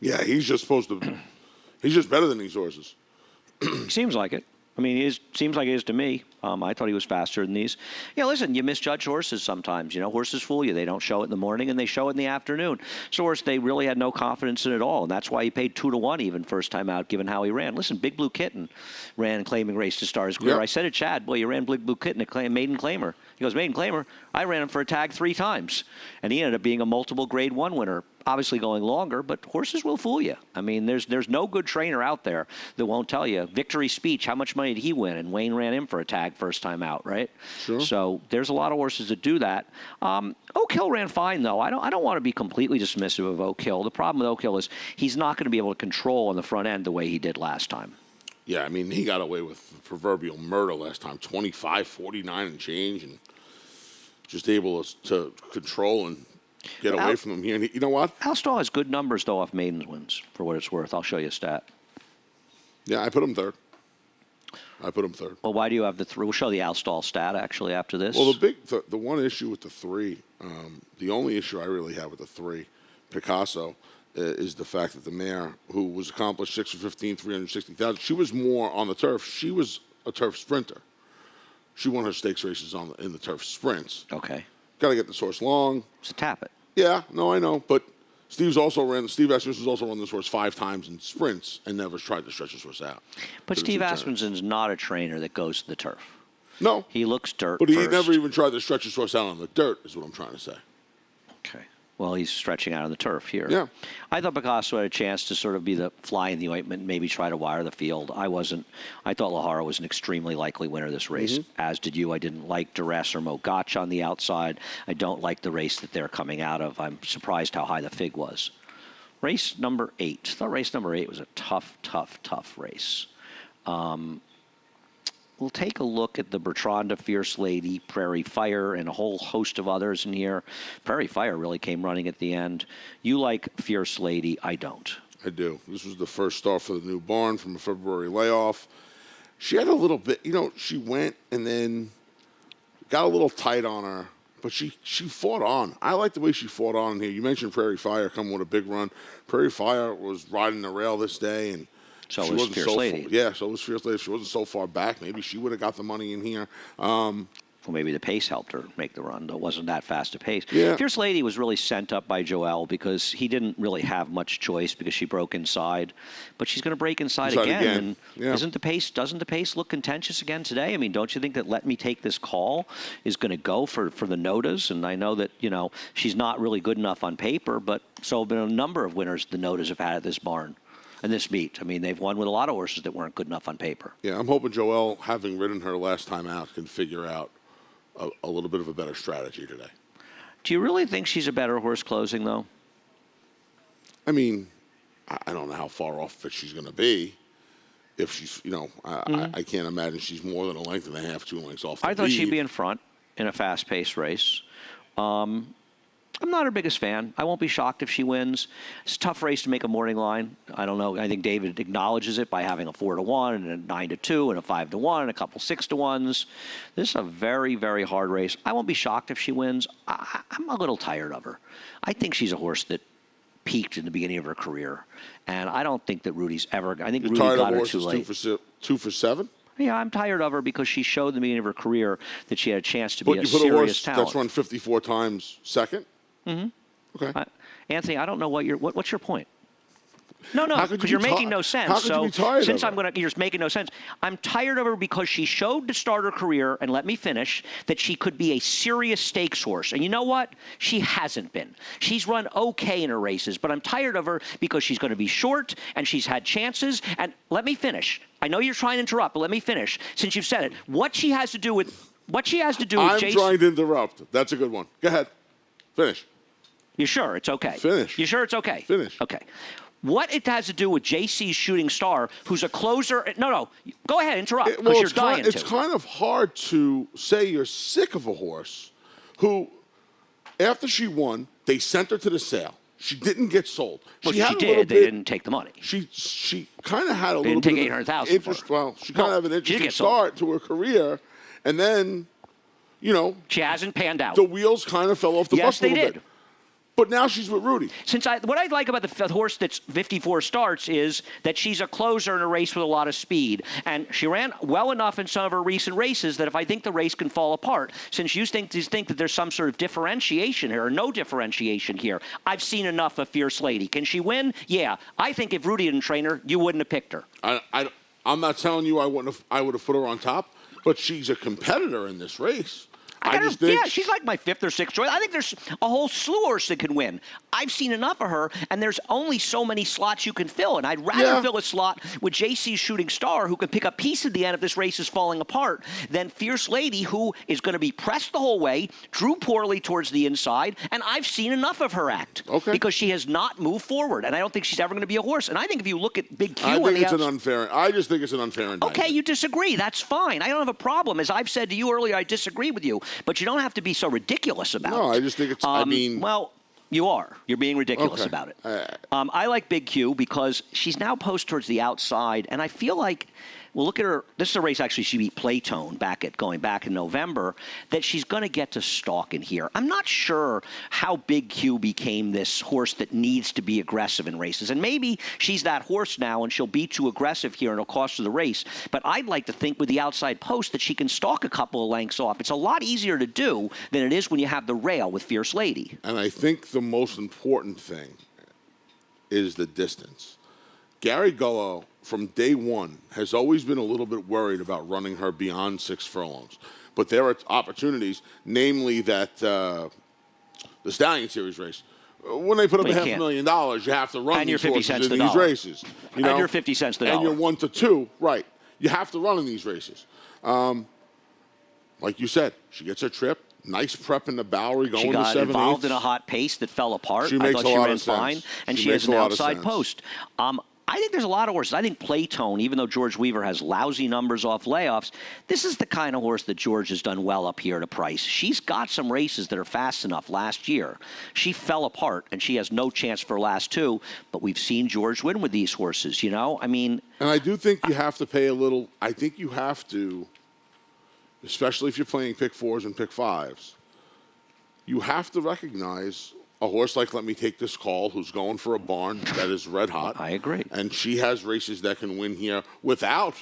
Yeah, he's just better than these horses. Seems like it. I mean, seems like it is to me. I thought he was faster than these. Yeah, listen, you misjudge horses sometimes. Horses fool you. They don't show it in the morning, and they show it in the afternoon. So, horse they really had no confidence in it at all, and that's why he paid 2-1 even first time out, given how he ran. Listen, Big Blue Kitten ran claiming race to start his career. Yep. I said to Chad, boy, you ran Big Blue Kitten a maiden claimer. He goes, maiden claimer? I ran him for a tag 3 times, and he ended up being a multiple Grade 1 winner. obviously going longer, but horses will fool you. I mean, there's no good trainer out there that won't tell you. Victory Speech, how much money did he win? And Wayne ran him for a tag first time out, right? Sure. So there's a lot of horses that do that. Oak Hill ran fine, though. I don't want to be completely dismissive of Oak Hill. The problem with Oak Hill is he's not going to be able to control on the front end the way he did last time. Yeah, I mean, he got away with the proverbial murder last time, 25, 49 and change, and just able to control and get away from him here. And you know what? Al Stall has good numbers, though, off maidens wins, for what it's worth. I'll show you a stat. Yeah, I put him third. Well, why do you have the three? We'll show the Al Stall stat, actually, after this. Well, the one issue with the three, the only issue I really have with the three, Picasso, is the fact that the mare, who was accomplished 6 for 15, 360,000, she was more on the turf. She was a turf sprinter. She won her stakes races in the turf sprints. Okay. Got to get the horse long. So tap it. Yeah, no, I know. But Steve Asmussen's also run this horse 5 times in sprints and never tried to stretch his horse out. But Steve Asmussen's not a trainer that goes to the turf. No. He looks dirt But he first. never even tried to stretch his horse out on the dirt, is what I'm trying to say. Okay. Well, he's stretching out on the turf here. Yeah. I thought Picasso had a chance to sort of be the fly in the ointment, maybe try to wire the field. I wasn't. I thought Lahara was an extremely likely winner of this race, as did you. I didn't like Duress or Mogach on the outside. I don't like the race that they're coming out of. I'm surprised how high the fig was. Race number 8. I thought race number 8 was a tough race. We'll take a look at the Bertranda, Fierce Lady, Prairie Fire, and a whole host of others in here. Prairie Fire really came running at the end. You like Fierce Lady. I don't. I do. This was the first start for the new barn from a February layoff. She had a little bit, she went and then got a little tight on her, but she fought on. I like the way she fought on here. You mentioned Prairie Fire coming with a big run. Prairie Fire was riding the rail this day, and So she was wasn't Fierce Lady. Yeah, so was Fierce Lady. If she wasn't so far back, maybe she would have got the money in here. Well, maybe the pace helped her make the run, though it wasn't that fast a pace. Yeah. Fierce Lady was really sent up by Joel because he didn't really have much choice because she broke inside. But she's going to break inside again. And Yeah. doesn't the pace look contentious again today? I mean, don't you think that Let Me Take This Call is going to go for the Nodas? And I know that, she's not really good enough on paper, but so have been a number of winners the Nodas have had at this barn. And this meet. I mean, they've won with a lot of horses that weren't good enough on paper. Yeah, I'm hoping Joelle, having ridden her last time out, can figure out a little bit of a better strategy today. Do you really think she's a better horse closing, though? I mean, I don't know how far off that she's going to be. If she's, I can't imagine she's more than a length and a half, 2 lengths off the I thought lead. she'd be in front in a fast-paced race. I'm not her biggest fan. I won't be shocked if she wins. It's a tough race to make a morning line. I don't know. I think David acknowledges it by having a 4-1 and a 9-2 and a 5-1 and a couple 6-1s. This is a very, very hard race. I won't be shocked if she wins. I'm a little tired of her. I think she's a horse that peaked in the beginning of her career, and I don't think that Rudy's ever. I think You're Rudy tired got of her too horses late. 2 for 7? Yeah, I'm tired of her because she showed in the beginning of her career that she had a chance to be But a you put a serious horse talent. that's run 54 times second? Mm-hmm. Okay. Anthony, I don't know what's your point. No, How could because you you're be making no sense. How could you be tired since of her? you're just making no sense. I'm tired of her because she showed to start her career, and let me finish, that she could be a serious stakes horse. And you know what? She hasn't been. She's run okay in her races, but I'm tired of her because she's going to be short, and she's had chances. And let me finish. I know you're trying to interrupt, but let me finish. Since you've said it, what she has to do with I'm Jason. trying to interrupt. That's a good one. Go ahead. Finish. You sure it's okay? Finish. You sure it's okay? Finish. Okay. What it has to do with JC's Shooting Star, who's a closer. No. Go ahead, interrupt, because you're dying to. It's kind of hard to say you're sick of a horse who, after she won, they sent her to the sale. She didn't get sold. Well, had she a little did. They bit- didn't take the money. She kind of had a They little didn't bit take of $800,000 interest. for her. Well, she kind of had an She did interesting get sold. start to her career, and then, She hasn't panned out. the wheels kind of fell off the Yes, bus a they little did. bit. But now she's with Rudy. What I like about the horse that's 54 starts is that she's a closer in a race with a lot of speed. And she ran well enough in some of her recent races that if I think the race can fall apart, since you think that there's some sort of differentiation here or no differentiation here, I've seen enough of Fierce Lady. Can she win? Yeah. I think if Rudy didn't train her, you wouldn't have picked her. I'm not telling you I would have put her on top, but she's a competitor in this race. I just think, yeah, she's like my 5th or 6th choice. I think there's a whole slew of horses that can win. I've seen enough of her, and there's only so many slots you can fill, and I'd rather fill a slot with JC's Shooting Star, who can pick up peace at the end if this race is falling apart, than Fierce Lady, who is going to be pressed the whole way, drew poorly towards the inside, and I've seen enough of her act because she has not moved forward, and I don't think she's ever going to be a horse. And I think if you look at Big Q, I just think it's an unfair indictment. Okay, you disagree. That's fine. I don't have a problem. As I've said to you earlier, I disagree with you, but you don't have to be so ridiculous about it. No, I just think it's. Well, you are. You're being ridiculous about it. I like Big Q because she's now posed towards the outside, and I feel like, well, look at her. This is a race actually she beat Playtone going back in November, that she's going to get to stalk in here. I'm not sure how Big Q became this horse that needs to be aggressive in races. And maybe she's that horse now and she'll be too aggressive here and it'll cost her the race. But I'd like to think with the outside post that she can stalk a couple of lengths off. It's a lot easier to do than it is when you have the rail with Fierce Lady. And I think the most important thing is the distance. Gary Gullo, from day one, has always been a little bit worried about running her beyond 6 furlongs. But there are opportunities, namely that the Stallion Series race. When they put up $500,000, you have to run these horses in these races. You know? And you're 50 cents the dollar. And you're 1 to 2, right. You have to run in these races. Like you said, she gets her trip. Nice prep in the Bowery going to 7/8. She got involved in a hot pace that fell apart. I thought she ran fine. And she has an outside post. I think there's a lot of horses. I think Playtone, even though George Weaver has lousy numbers off layoffs, this is the kind of horse that George has done well up here at a price. She's got some races that are fast enough. Last year, she fell apart, and she has no chance for last 2, but we've seen George win with these horses, you know? I mean... And I do think you have to pay a little... I think you have to, especially if you're playing pick 4s and pick 5s, you have to recognize... a horse like Let Me Take This Call, who's going for a barn that is red hot. I agree. And she has races that can win here without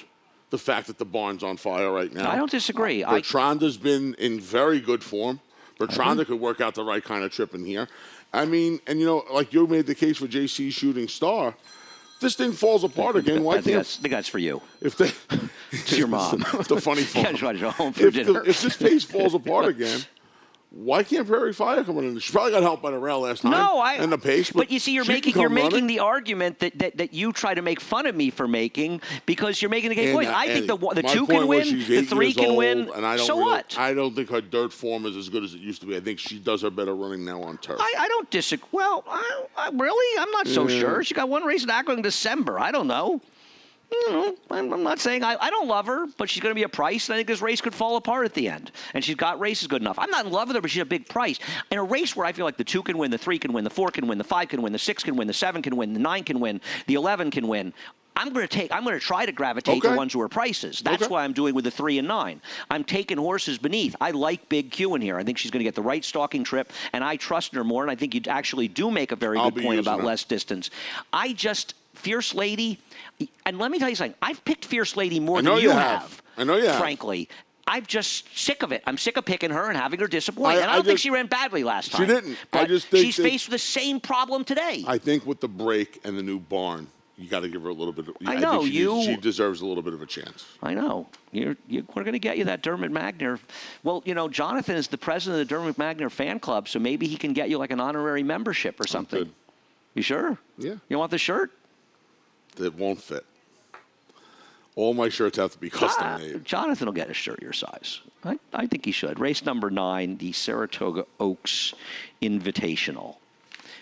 the fact that the barn's on fire right now. I don't disagree. Bertranda's been in very good form. Bertranda could work out the right kind of trip in here. I mean, and you know, like you made the case for JC's Shooting Star, this thing falls apart again. Why I think that's for you. If they, it's your mom. It's the funny phone. If this pace falls apart again, why can't Prairie Fire come in? She probably got helped by the rail last time. And the pace. But you see, you're making the argument that you try to make fun of me for making because you're making the case. I think the 2 can win, the 3 can win. So what? I don't think her dirt form is as good as it used to be. I think she does her better running now on turf. I don't disagree. Well, really, I'm not so sure. She got 1 race in Akron in December. I don't know. I'm not saying I don't love her, but she's going to be a price, and I think this race could fall apart at the end. And she's got races good enough. I'm not in love with her, but she's a big price. In a race where I feel like the 2 can win, the 3 can win, the 4 can win, the 5 can win, the 6 can win, the 7 can win, the 9 can win, the 11 can win. I'm going to try to gravitate to ones who are prices. That's why I'm doing with the 3 and 9. I'm taking horses beneath. I like Big Q in here. I think she's going to get the right stalking trip, and I trust her more. And I think you actually do make a very good point about less distance. Fierce Lady, and let me tell you something. I've picked Fierce Lady more than you have. I know you have. Frankly, I'm just sick of it. I'm sick of picking her and having her disappoint. And I don't think she ran badly last time. She didn't. But I just think she's faced with the same problem today. I think with the break and the new barn, you got to give her a little bit of. I know she deserves a little bit of a chance. I know. We're going to get you that Dermot Magner. Well, you know, Jonathan is the president of the Dermot Magner fan club, so maybe he can get you like an honorary membership or something. You sure? Yeah. You want the shirt? That won't fit. All my shirts have to be custom made. Jonathan will get a shirt your size. I think he should. Race number 9, the Saratoga Oaks Invitational.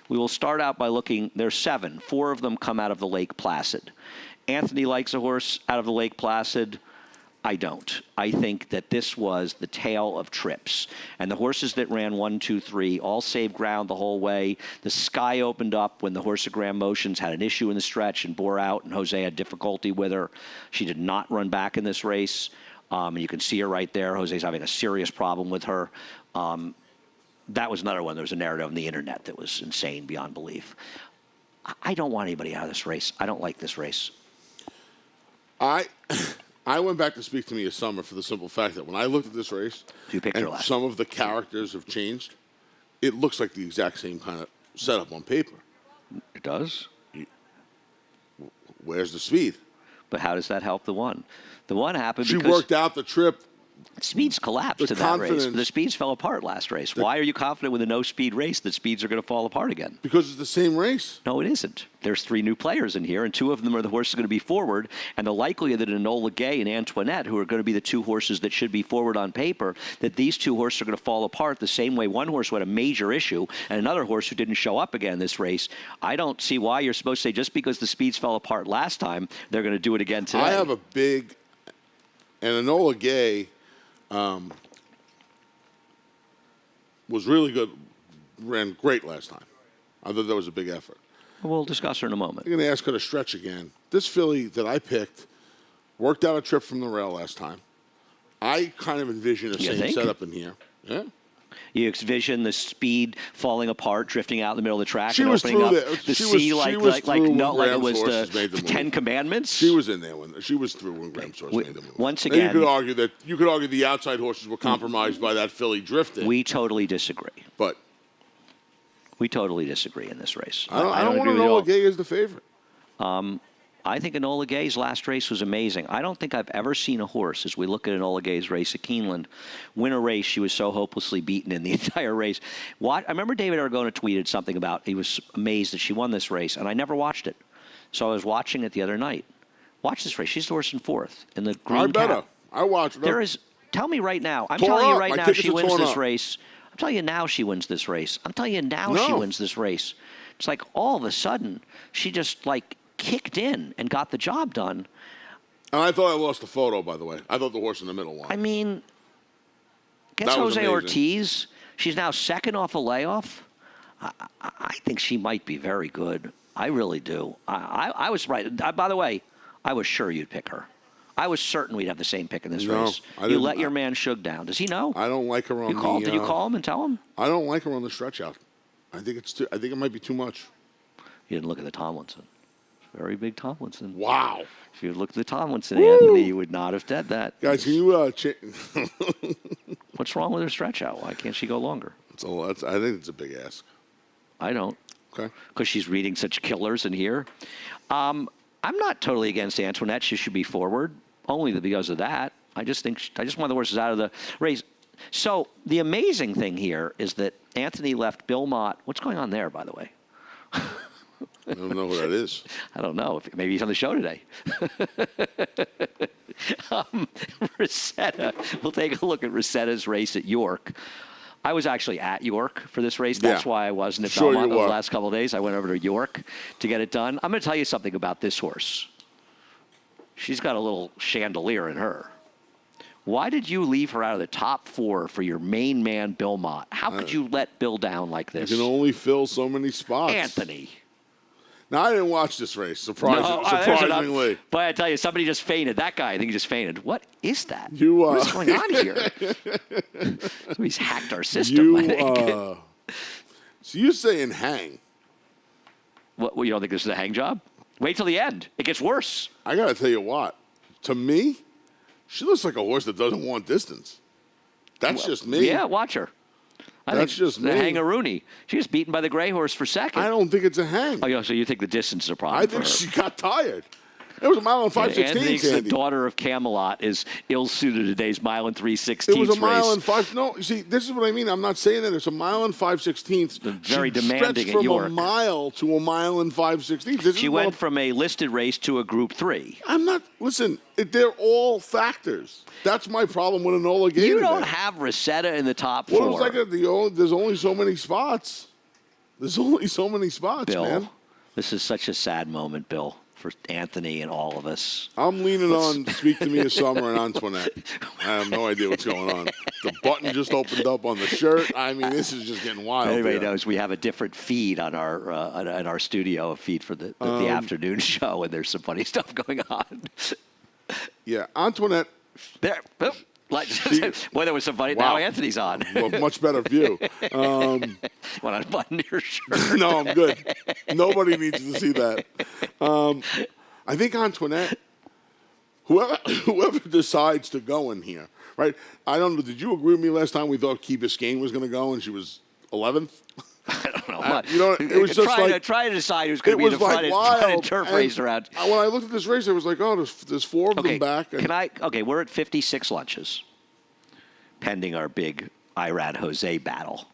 We will start out by looking. There's 7. 4 of them come out of the Lake Placid. Anthony likes a horse out of the Lake Placid. I don't. I think that this was the tale of trips. And the horses that ran 1, 2, 3 all saved ground the whole way. The sky opened up when the Horse of Grand Motions had an issue in the stretch and bore out, and Jose had difficulty with her. She did not run back in this race. And you can see her right there. Jose's having a serious problem with her. That was another one. There was a narrative on the internet that was insane beyond belief. I don't want anybody out of this race. I don't like this race. I went back to Speak to Me a summer for the simple fact that when I looked at this race, and some of the characters have changed, it looks like the exact same kind of setup on paper. It does? Where's the speed? But how does that help the one? The one happened because... She worked out the trip Speeds collapsed The in that race. confidence- The speeds fell apart last race. Why are you confident with a no-speed race that speeds are going to fall apart again? Because it's the same race. No, it isn't. There's 3 new players in here, and 2 of them are the horses going to be forward. And the likelihood that Enola Gay and Antoinette, who are going to be the 2 horses that should be forward on paper, that these 2 horses are going to fall apart the same way one horse who had a major issue and another horse who didn't show up again this race. I don't see why you're supposed to say just because the speeds fell apart last time, they're going to do it again today. I have a big, and Enola Gay was really good, ran great last time. I thought that was a big effort. We'll discuss her in a moment. I'm going to ask her to stretch again. This filly that I picked worked out a trip from the rail last time. I kind of envision the You same think? setup in here. Yeah. You envision the speed falling apart, drifting out in the middle of the track, She and was opening up through there. the She sea was like through it when was Graham's horses made the the 10 move. Commandments. She was in there when she was through when Graham's horse made the move. Once And again, you could argue the outside horses were compromised by that filly drifting. we totally disagree. But We totally disagree in this race. I don't want agree to with you know all. Gay is the favorite. I think Enola Gay's last race was amazing. I don't think I've ever seen a horse, as we look at Enola Gay's race at Keeneland, win a race she was so hopelessly beaten in the entire race. I remember David Argona tweeted something about he was amazed that she won this race, and I never watched it. So I was watching it the other night. Watch this race. She's the horse in 4th in the green I better. cap. I watched it. There is. Tell me right now. I'm Tore telling you up. right My now tickets she are wins torn this up. race. I'm telling you now she wins this race. I'm telling you now she No. wins this race. It's like all of a sudden she just like kicked in and got the job done. And I thought I lost the photo, by the way. I thought the horse in the middle won. I mean, gets That was Jose amazing. Ortiz. She's now second off a layoff. I think she might be very good. I really do. I was right. By the way, I was sure you'd pick her. I was certain we'd have the same pick in this No, race. I You didn't. let your man Shug down. Does he know? I don't like her on Did you call him and tell him? I don't like her on the stretch out. I think it might be too much. You didn't look at the Tomlinson. Very big Tomlinson. Wow. If you had looked at the Tomlinson, Anthony, you would not have said that. Guys, can you What's wrong with her stretch out? Why can't she go longer? I think it's a big ask. I don't. Okay. Because she's reading such killers in here. I'm not totally against Antoinette. She should be forward, only because of that. I just want the horses out of the race. So the amazing thing here is that Anthony left Bill Mott. What's going on there, by the way? I don't know who that is. I don't know. Maybe he's on the show today. Rosetta. We'll take a look at Rosetta's race at York. I was actually at York for this race. That's Yeah. why I wasn't at Sure Belmont you those were. last couple of days. I went over to York to get it done. I'm going to tell you something about this horse. She's got a little chandelier in her. Why did you leave her out of the top 4 for your main man, Bill Mott? How could you let Bill down like You this? can only fill so many spots. Anthony. Now, I didn't watch this race, No, surprisingly. but I tell you, somebody just fainted. That guy, I think he just fainted. What is that? You, What's going on here? Somebody's hacked our system, I think. So you're saying hang. What, you don't think this is a hang job? Wait till the end. It gets worse. I got to tell you what. To me, she looks like a horse that doesn't want distance. That's just me. Yeah, watch her. That's just the me. Hang-a-rooney. She was beaten by the gray horse for second. I don't think it's a hang. Oh, yeah, so you think the distance is a problem I for think her? she got tired. It was a mile and 5/16, Anthony thinks the Sandy. daughter of Camelot is ill-suited today's mile and 3/16 It was a mile race. and 5. No, you see, this is what I mean. I'm not saying that it's a mile and 5/16. Very She demanding stretched at from York. a mile to a mile and 5/16. She went from a listed race to a Group 3. I'm not. Listen, they're all factors. That's my problem with Enola Gay You today. don't have Rosetta in the top Well, 4. it was like there's only so many spots. There's only so many spots, Bill, man. this is such a sad moment, Bill, for Anthony and all of us. I'm leaning on Speak to Me of Summer and Antoinette. I have no idea what's going on. The button just opened up on the shirt. I mean, this is just getting wild. Everybody here. knows we have a different feed on our studio, a feed for the afternoon show, and there's some funny stuff going on. Yeah, Antoinette. There, boop. Well, there was some funny. Wow. Now Anthony's on. Well, much better view. Want to unbutton your shirt? No, I'm good. Nobody needs to see that. I think Antoinette, whoever decides to go in here, right? I don't know. Did you agree with me last time we thought Key Biscayne was going to go and she was 11th? I don't know. You know, it was just try to decide who's going it to be was the like front wild. turf and race around. When I looked at this race, I was like, oh, there's 4 of them back. And Okay, we're at 56 lunches. pending our big Irad-Jose battle.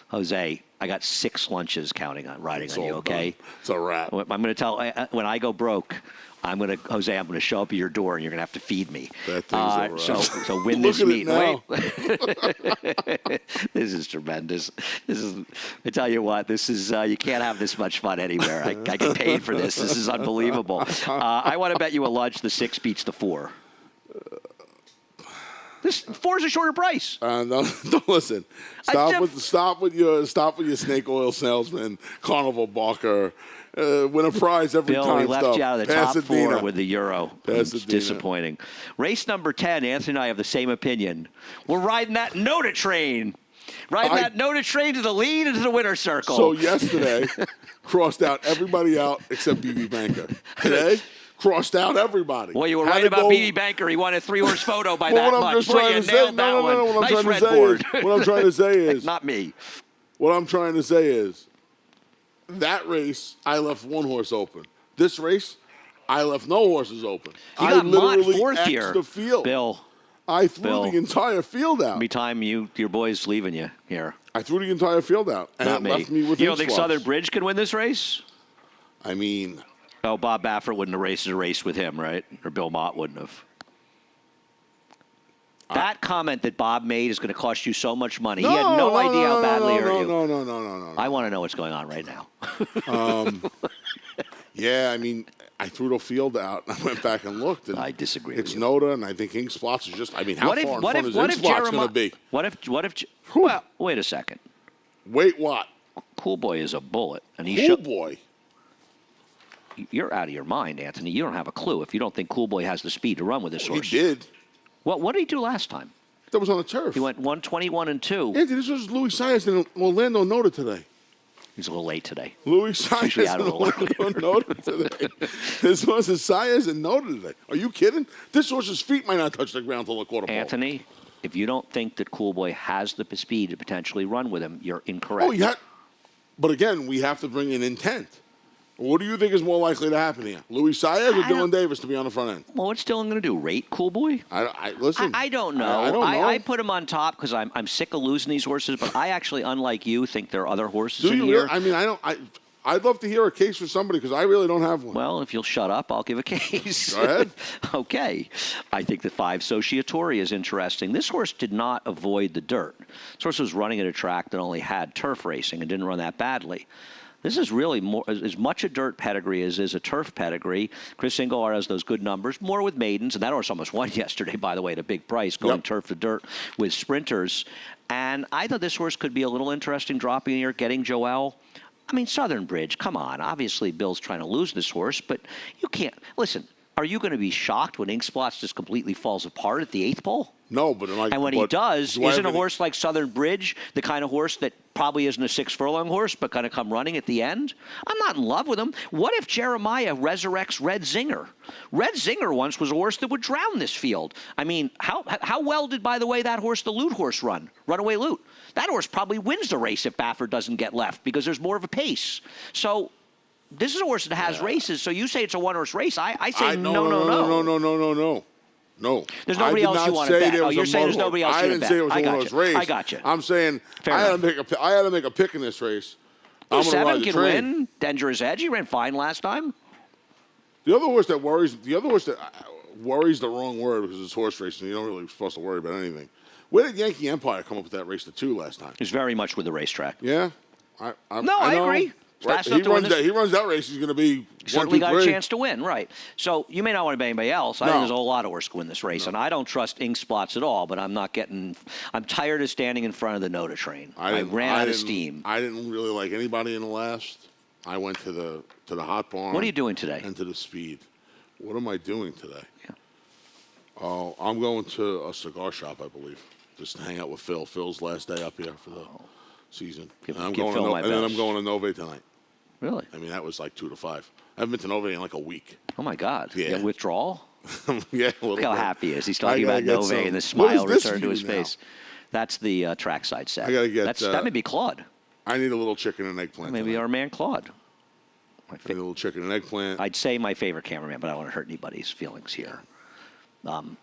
Jose, I got 6 lunches counting on riding It's on you, all okay? done. It's a wrap. I'm going to tell, when I go broke, Jose, I'm going to show up at your door and you're going to have to feed me. That thing's a wrap. So win Look this at it meet. now. Wait. This is tremendous. I tell you what, this is, you can't have this much fun anywhere. I get paid for this. This is unbelievable. I want to bet you a lunch the 6 beats the 4. This 4 is a shorter price. No, listen. Stop with your snake oil salesman, carnival barker. Win a prize every Bill, time. we left you out of the top 4 with the Euro. It's Pasadena. disappointing. Race number 10, Anthony and I have the same opinion. We're riding that Noda train. That Noda train to the lead and to the winner's circle. So yesterday, crossed out everybody out except BB Banker. Today, crossed out everybody. Well, you were right about B.B. Banker. He won a 3-horse photo by that what I'm much. just So trying you to say, nailed that one. no, what I'm Nice trying red to say board. is, what I'm trying to say is, Not me. what I'm trying to say is, that race, I left 1 horse open. This race, I left no horses open. You I got Mott literally 4th X'd here. the field. Bill, I threw the entire field out. every time your boy's leaving you here. I threw the entire field out, and Not it me. left me with You don't think slots. Southern Bridge can win this race? I mean, Oh, Bob Baffert wouldn't have raced a race with him, right? Or Bill Mott wouldn't have. That comment that Bob made is going to cost you so much money. He had no idea how badly hurt you. No. I want to know what's going on right now. Yeah, I mean, I threw the field out. I went back and looked. And I disagree It's with you. Noda, and I think Ink Spots is just. I mean, how far in front is what Ink if Spots going to be? What if? Well, wait a second. Wait, what? Cool Boy is a bullet, and he Cool should. boy. You're out of your mind, Anthony. You don't have a clue if you don't think Cool Boy has the speed to run with this He horse. did. What did he do last time? That was on the turf. He went 121 and 2. Anthony, this was Louis Saez and Orlando Noda today. He's a little late today. Louis usually Saez out and of order. Orlando Noda today. This was Saez and Noda today. Are you kidding? This horse's feet might not touch the ground till the quarter pole. Anthony, if you don't think that Cool Boy has the speed to potentially run with him, you're incorrect. Oh, yeah. But again, we have to bring in intent. What do you think is more likely to happen here? Louis Saez or Dylan Davis to be on the front end? Well, what's Dylan going to do? Rate Cool Boy? Listen. I don't know. I don't know. I put him on top because I'm sick of losing these horses, but I actually, unlike you, think there are other horses Do in you here. really? I mean, I'd love to hear a case for somebody because I really don't have one. Well, if you'll shut up, I'll give a case. Go ahead. Okay. I think the 5 Sociatori is interesting. This horse did not avoid the dirt. This horse was running at a track that only had turf racing and didn't run that badly. This is really more as much a dirt pedigree as is a turf pedigree. Chris Ingleheart has those good numbers, more with maidens, and that horse almost won yesterday, by the way, at a big price, going turf to dirt with sprinters. And I thought this horse could be a little interesting dropping here, getting Joel. I mean, Southern Bridge, come on. Obviously, Bill's trying to lose this horse, but you can't. Listen, are you going to be shocked when Ink Spots just completely falls apart at the 8th pole? No, but and when he does, isn't a horse like Southern Bridge the kind of horse that probably isn't a 6-furlong horse, but going to come running at the end? I'm not in love with him. What if Jeremiah resurrects Red Zinger? Red Zinger once was a horse that would drown this field. I mean, how well did, by the way, that horse, the Loot horse, run? Runaway Loot. That horse probably wins the race if Baffert doesn't get left because there's more of a pace. So this is a horse that has races. So you say it's a 1-horse race. I say no. No. There's nobody else you want to bet. Oh, you're saying there's nobody else you want to bet. I didn't say it was a one-horse race. I got you. I'm saying I had to make a pick in this race. Well, I'm gonna 7 ride the can train. win. Dangerous Edge. He ran fine last time. The other horse that worries the wrong word because it's horse racing. You're not really supposed to worry about anything. Where did Yankee Empire come up with that race to 2 last time? He's very much with the racetrack. Yeah? I agree. Right. He runs that race. He's going to be certainly 1, 2, got 3. a chance to win, right? So you may not want to bet anybody else. I think there's a whole lot of horses to win this race, and I don't trust Ink Spots at all. But I'm tired of standing in front of the Noda train. I ran out of steam. I didn't really like anybody in the last. I went to the hot barn. What are you doing today? And to the speed. What am I doing today? Yeah. Oh, I'm going to a cigar shop, I believe, just to hang out with Phil. Phil's last day up here for the season. Give and Phil my then I'm best. going to Nove tonight. Really? I mean, that was like 2 to 5. I haven't been to Nove in like a week. Oh my God! Yeah. You got withdrawal? Yeah, a little Look how bit. happy he is. He's talking I about gotta get Nove, some. and the What smile is this returned to his view now? face. That's the trackside set. I gotta get, that may be Claude. I need a little chicken and eggplant. Maybe tonight. our man Claude. I need a little chicken and eggplant. I'd say my favorite cameraman, but I don't want to hurt anybody's feelings here. Colleen's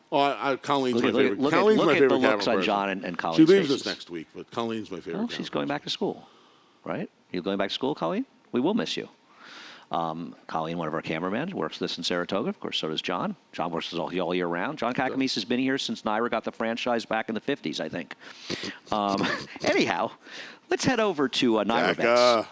my favorite. Colleen's my look at favorite the looks camera on person. John and Colleen's She leaves faces. us next week, but Colleen's my favorite. Oh, she's going back to school, right? You going back to school, Colleen? We will miss you. Colleen, one of our cameramen, works with us in Saratoga. Of course, so does John. John works with us all year round. John Kakamis has been here since Naira got the franchise back in the 50s, I think. Anyhow, let's head over to Naira Bets.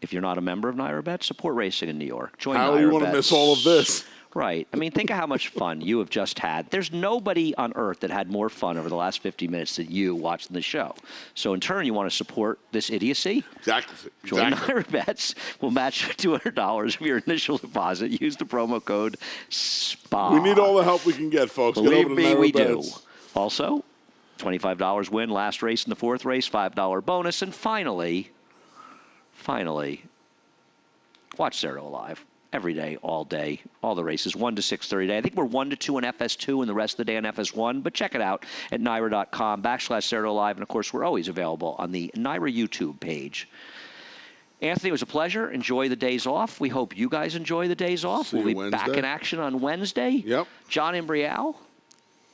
If you're not a member of Naira Bets, support racing in New York. Join How Naira do you want to Bets. miss all of this? Right. I mean, think of how much fun you have just had. There's nobody on earth that had more fun over the last 50 minutes than you watching the show. So in turn, you want to support this idiocy? Exactly. Join Naira Bets. We'll match $200 of your initial deposit. Use the promo code SPA. We need all the help we can get, folks. Believe get over to me, Naira we Bets. do. Also, $25 win, last race in the fourth race, $5 bonus. And finally, watch Saratoga Live. Every day, all day, all the races, 1 to 6:30 today. I think we're 1 to 2 in FS2 and the rest of the day on FS1. But check it out at Naira.com/Saratoga Live. And, of course, we're always available on the Naira YouTube page. Anthony, it was a pleasure. Enjoy the days off. We hope you guys enjoy the days off. See We'll you be back Wednesday. in action on Wednesday. Yep. John Imbrial,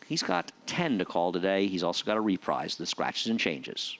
he's got 10 to call today. He's also got a reprise, the scratches and changes.